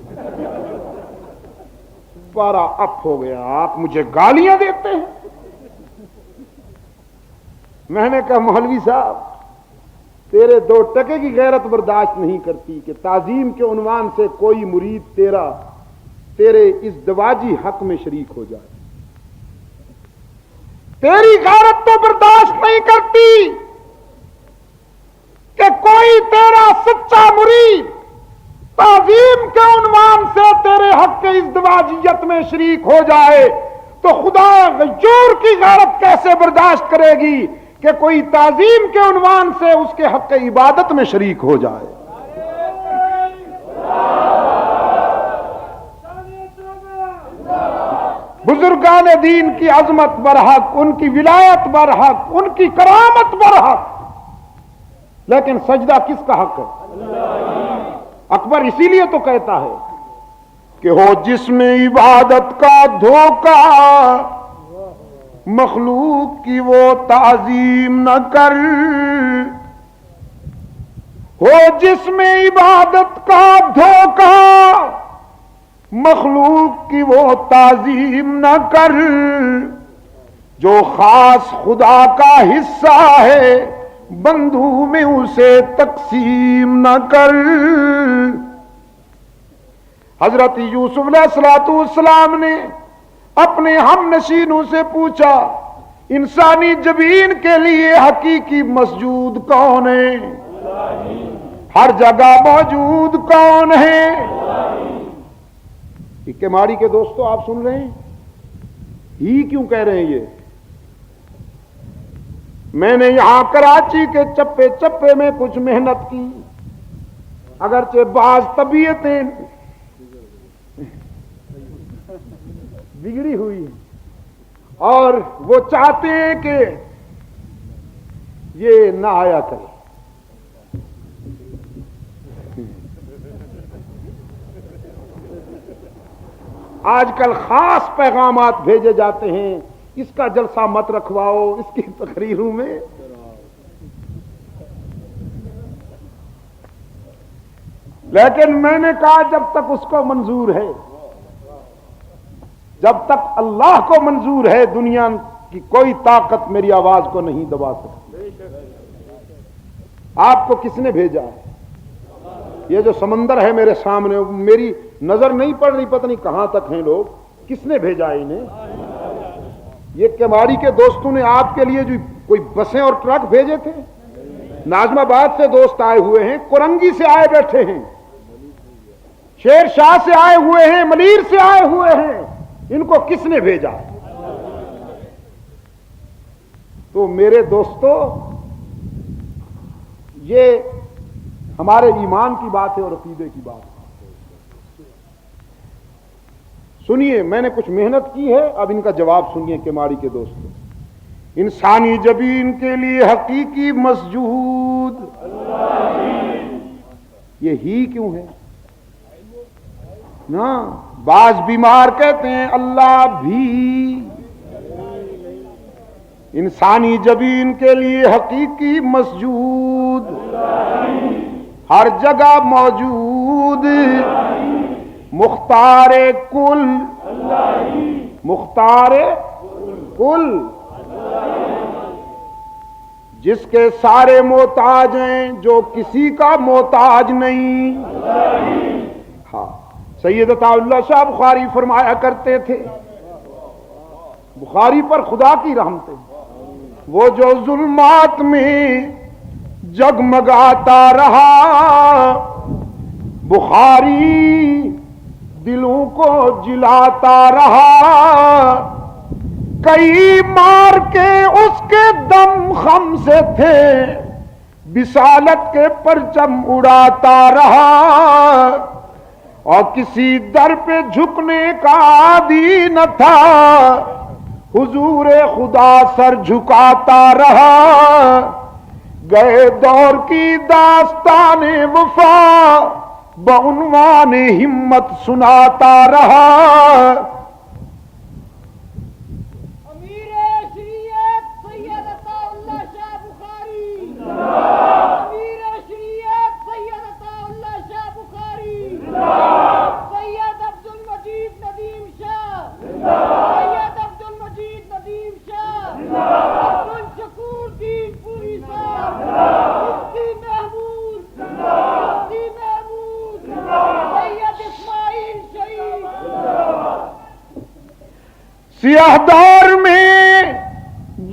پارا اپ ہو گیا، آپ مجھے گالیاں دیتے ہیں. میں نے کہا مولوی صاحب تیرے 2 ٹکے کی غیرت برداشت نہیں کرتی کہ تعظیم کے عنوان سے کوئی مرید تیرے ازدواجی حق میں شریک ہو جائے. تیری غیرت تو برداشت نہیں کرتی کہ کوئی تیرا سچا مرید تعظیم کے عنوان سے تیرے حق کے ازدواجیت میں شریک ہو جائے تو خدا غیور کی غیرت کیسے برداشت کرے گی کہ کوئی تعظیم کے عنوان سے اس کے حق عبادت میں شریک ہو جائے. بزرگان دین کی عظمت برحق، ان کی ولایت برحق، ان کی کرامت برحق، لیکن سجدہ کس کا حق ہے؟ اکبر اسی لیے تو کہتا ہے کہ ہو جس میں عبادت کا دھوکہ مخلوق کی وہ تعظیم نہ کر، ہو جس میں عبادت کا دھوکہ مخلوق کی وہ تعظیم نہ کر، جو خاص خدا کا حصہ ہے بندوں میں اسے تقسیم نہ کر. حضرت یوسف علیہ السلام نے اپنے ہم نشینوں سے پوچھا انسانی جبین کے لیے حقیقی مسجود کون ہے؟ ہر جگہ موجود کون ہے؟ کیماڑی کے دوستو آپ سن رہے ہیں ہی کیوں کہہ رہے ہیں یہ؟ میں نے یہاں کراچی کے چپے چپے میں کچھ محنت کی، اگرچہ بعض طبیعتیں بگڑی ہوئی اور وہ چاہتے ہیں کہ یہ نہ آیا کرے. آج کل خاص پیغامات بھیجے جاتے ہیں، اس کا جلسہ مت رکھواؤ اس کی تقریروں میں. لیکن میں نے کہا جب تک اس کو منظور ہے، جب تک اللہ کو منظور ہے، دنیا کی کوئی طاقت میری آواز کو نہیں دبا سکتی. آپ کو کس نے بھیجا ہے؟ یہ جو سمندر ہے میرے سامنے، میری نظر نہیں پڑ رہی، پتہ نہیں کہاں تک ہیں لوگ. کس نے بھیجا ہے انہیں؟ یہ کیماڑی کے دوستوں نے آپ کے لیے جو کوئی بسیں اور ٹرک بھیجے تھے. ناظم آباد سے دوست آئے ہوئے ہیں، کرنگی سے آئے بیٹھے ہیں، شیر شاہ سے آئے ہوئے ہیں، ملیر سے آئے ہوئے ہیں. ان کو کس نے بھیجا؟ تو میرے دوستو یہ ہمارے ایمان کی بات ہے اور عقیدے کی بات ہے. سنیے میں نے کچھ محنت کی ہے، اب ان کا جواب سنیے کیماڑی کے دوستو. انسانی جبین کے لیے حقیقی مسجود یہ ہی کیوں ہے نا؟ بعض بیمار کہتے ہیں اللہ بھی. انسانی جبین کے لیے حقیقی مسجود ہر جگہ موجود، مختار کل، مختار کل جس کے سارے محتاج ہیں، جو کسی کا محتاج نہیں. ہاں، سید عطا اللہ شاہ بخاری فرمایا کرتے تھے، بخاری پر خدا کی رحمتیں، وہ جو ظلمات میں جگمگاتا رہا، بخاری دلوں کو جلاتا رہا. کئی مار کے اس کے دم خم سے تھے، بسالت کے پرچم اڑاتا رہا. اور کسی در پہ جھکنے کا عادی نہ تھا، حضور خدا سر جھکاتا رہا. گئے دور کی داستان وفا، بعنوان ہمت سناتا رہا. امیر شریعت سید عطا اللہ شاہ بخاری، امیر شریعت سید عطا اللہ شاہ بخاری، سید عبد المجید ندیم شاہ، سید عبد المجید ندیم شاہ، عبد الشکور دین پوری صاحب، مفتی محمود، مفتی محمود، سید اسماعیل شہید. سیاہ دور میں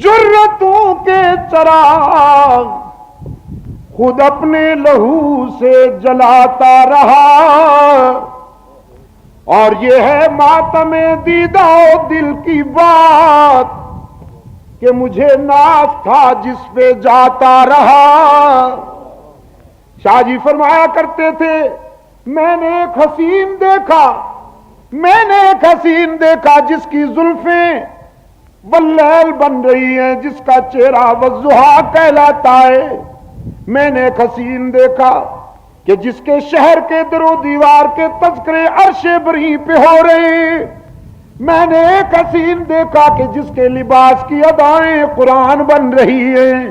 جرتوں کے چراغ خود اپنے لہو سے جلاتا رہا. اور یہ ہے ماتم دیدہ و دل کی بات کہ مجھے ناز تھا جس پہ جاتا رہا. شاہ جی فرمایا کرتے تھے، میں نے ایک حسین دیکھا، میں نے ایک حسین دیکھا جس کی زلفیں واللیل بن رہی ہیں، جس کا چہرہ والضحیٰ کہلاتا ہے. میں نے ایک حسین دیکھا کہ جس کے شہر کے در و دیوار کے تذکرے عرش بری پہ ہو رہے ہیں. میں نے ایک حسین دیکھا کہ جس کے لباس کی ادائیں قرآن بن رہی ہیں.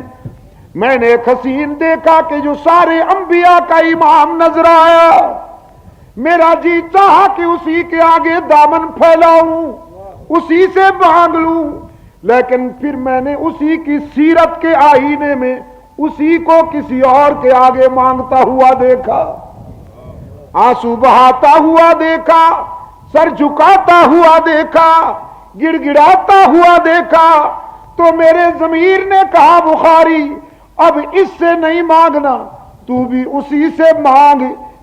میں نے ایک حسین دیکھا کہ جو سارے انبیاء کا امام نظر آیا. میرا جی چاہا کہ اسی کے آگے دامن پھیلاؤں، اسی سے مانگ لوں، لیکن پھر میں نے اسی کی سیرت کے آئینے میں اسی کو کسی اور کے آگے مانگتا ہوا دیکھا، آنسو بہاتا ہوا دیکھا، سر جھکاتا ہوا دیکھا، گڑ گڑاتا ہوا دیکھا. تو میرے ضمیر نے کہا، بخاری اب اس سے نہیں مانگنا، تو بھی اسی سے مانگ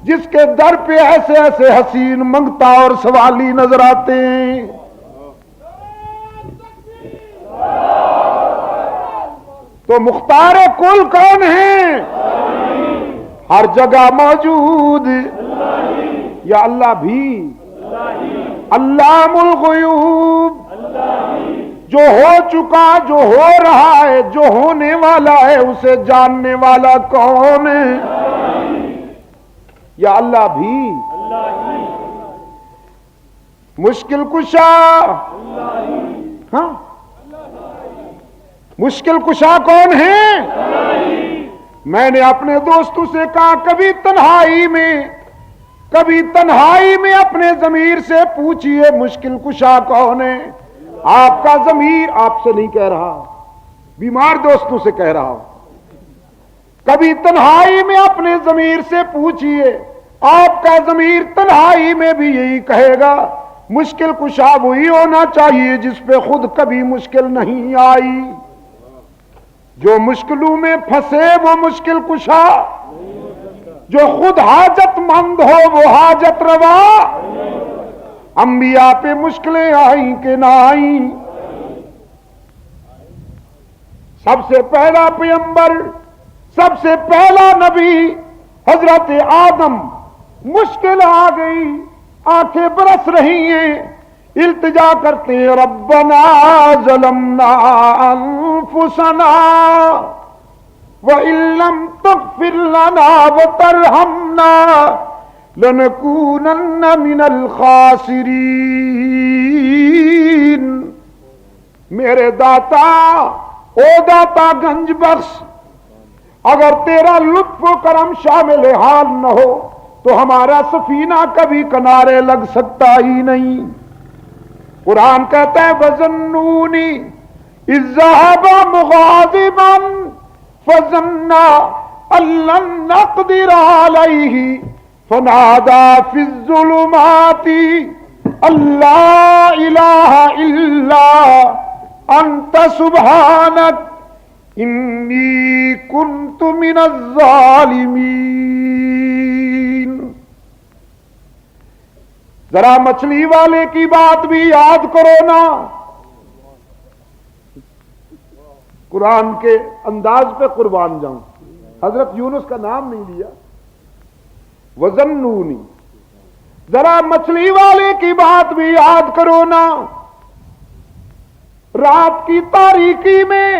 جس کے در پہ ایسے ایسے حسین منگتا اور سوالی نظر آتے ہیں. تو مختار کل کون ہیں؟ ہر جگہ موجود یا اللہ بھی، علام الغیوب، جو ہو چکا، جو ہو رہا ہے، جو ہونے والا ہے، اسے جاننے والا کون ہے؟ یا اللہ بھی. مشکل کشا، ہاں مشکل کشا کون ہے؟ میں نے اپنے دوستوں سے کہا، کبھی تنہائی میں اپنے ضمیر سے پوچھئے مشکل کشا کون ہے. آپ کا ضمیر آپ سے نہیں کہہ رہا، بیمار دوستوں سے کہہ رہا ہوں. کبھی تنہائی میں اپنے ضمیر سے پوچھئے، آپ کا ضمیر تنہائی میں بھی یہی کہے گا، مشکل کشا وہی ہونا چاہیے جس پہ خود کبھی مشکل نہیں آئی. جو مشکلوں میں پھنسے وہ مشکل کشا، جو خود حاجت مند ہو وہ حاجت روا. انبیاء پہ مشکلیں آئیں کہ نہ آئیں؟ سب سے پہلا پیغمبر، سب سے پہلا نبی حضرت آدم، مشکل آ گئی، آنکھیں برس رہی ہیں، التجا کرتے ہیں، ربنا ظلمنا انفسنا وَإِن لَّمْ تَغْفِرْ لَنَا وَتَرْحَمْنَا لَنَكُونَنَّ مِنَ الْخَاسِرِينَ. میرے داتا، او داتا گنج بخش، اگر تیرا لطف و کرم شامل حال نہ ہو تو ہمارا سفینہ کبھی کنارے لگ سکتا ہی نہیں. قرآن کہتا ہے وَظَنُّونِ اذ ذهب مغاضبا فظن ان لن نقدر عليه فنادى في الظلمات ان لا اله الا انت سبحانك انی کنت من الظالمین۔ ذرا مچھلی والے کی بات بھی یاد کرو نا، قرآن کے انداز پہ قربان جاؤں، حضرت یونس کا نام نہیں لیا، وَظَنُّونِ، ذرا مچھلی والے کی بات بھی یاد کرو نا، رات کی تاریکی میں،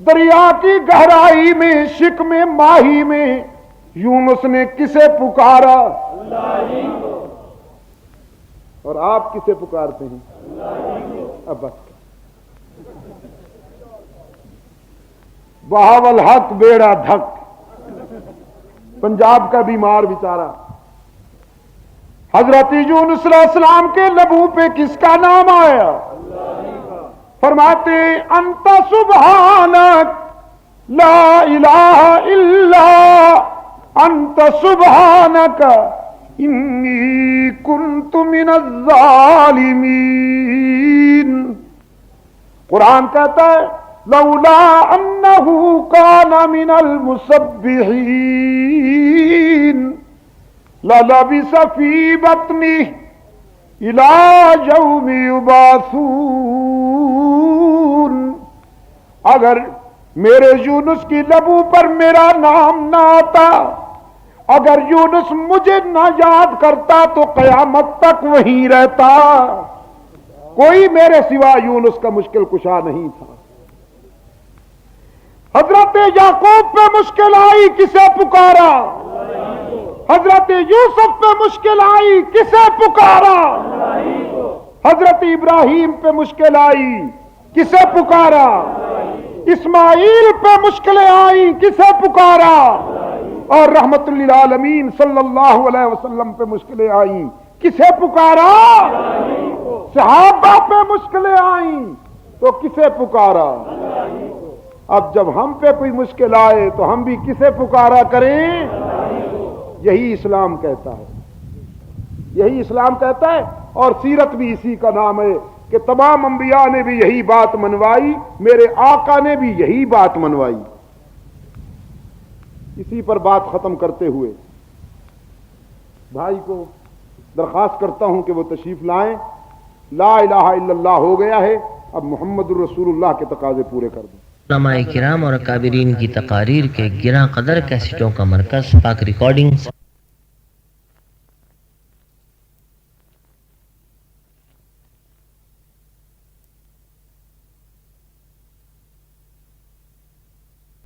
دریا کی گہرائی میں، شکم ماہی میں یونس نے کسے پکارا؟ اور آپ کسے پکارتے ہیں؟ اب بس بہاول حق بیڑا دھک، پنجاب کا بیمار بیچارہ، حضرت یونس علیہ السلام کے لبوں پہ کس کا نام آیا؟ فرماتے انت سبحانک لا الہ الا انت سبحانک انی کنت من الظالمین۔ قرآن کہتا ہے لولا انہ کان من المسبحین للبث فی بطنہ الی یوم یبعثون۔ اگر میرے یونس کی لبوں پر میرا نام نہ آتا، اگر یونس مجھے نہ یاد کرتا تو قیامت تک وہیں رہتا، کوئی میرے سوا یونس کا مشکل کشا نہیں تھا۔ حضرت یعقوب پہ مشکل آئی، کسے پکارا؟ حضرت یوسف پہ مشکل آئی، کسے پکارا؟ حضرت ابراہیم پہ مشکل آئی، کسے پکارا؟ اسماعیل پہ مشکلیں آئیں، کسے پکارا؟ اور رحمت للعالمین صلی اللہ علیہ وسلم پہ مشکلیں آئیں، کسے پکارا؟ صحابہ پہ مشکلیں آئیں تو کسے پکارا؟ اب جب ہم پہ کوئی مشکل آئے تو ہم بھی کسے پکارا کریں؟ یہی اسلام کہتا ہے، یہی اسلام کہتا ہے، اور سیرت بھی اسی کا نام ہے کہ تمام انبیاء نے بھی یہی بات منوائی، میرے آقا نے بھی یہی بات منوائی۔ اسی پر بات ختم کرتے ہوئے بھائی کو درخواست کرتا ہوں کہ وہ تشریف لائیں۔ لا الہ الا اللہ ہو گیا ہے، اب محمد الرسول اللہ کے تقاضے پورے کر دیں۔ علماء کرام اور اکابرین کی تقاریر کے گراں قدر کیسٹوں کا مرکز پاک ریکارڈنگ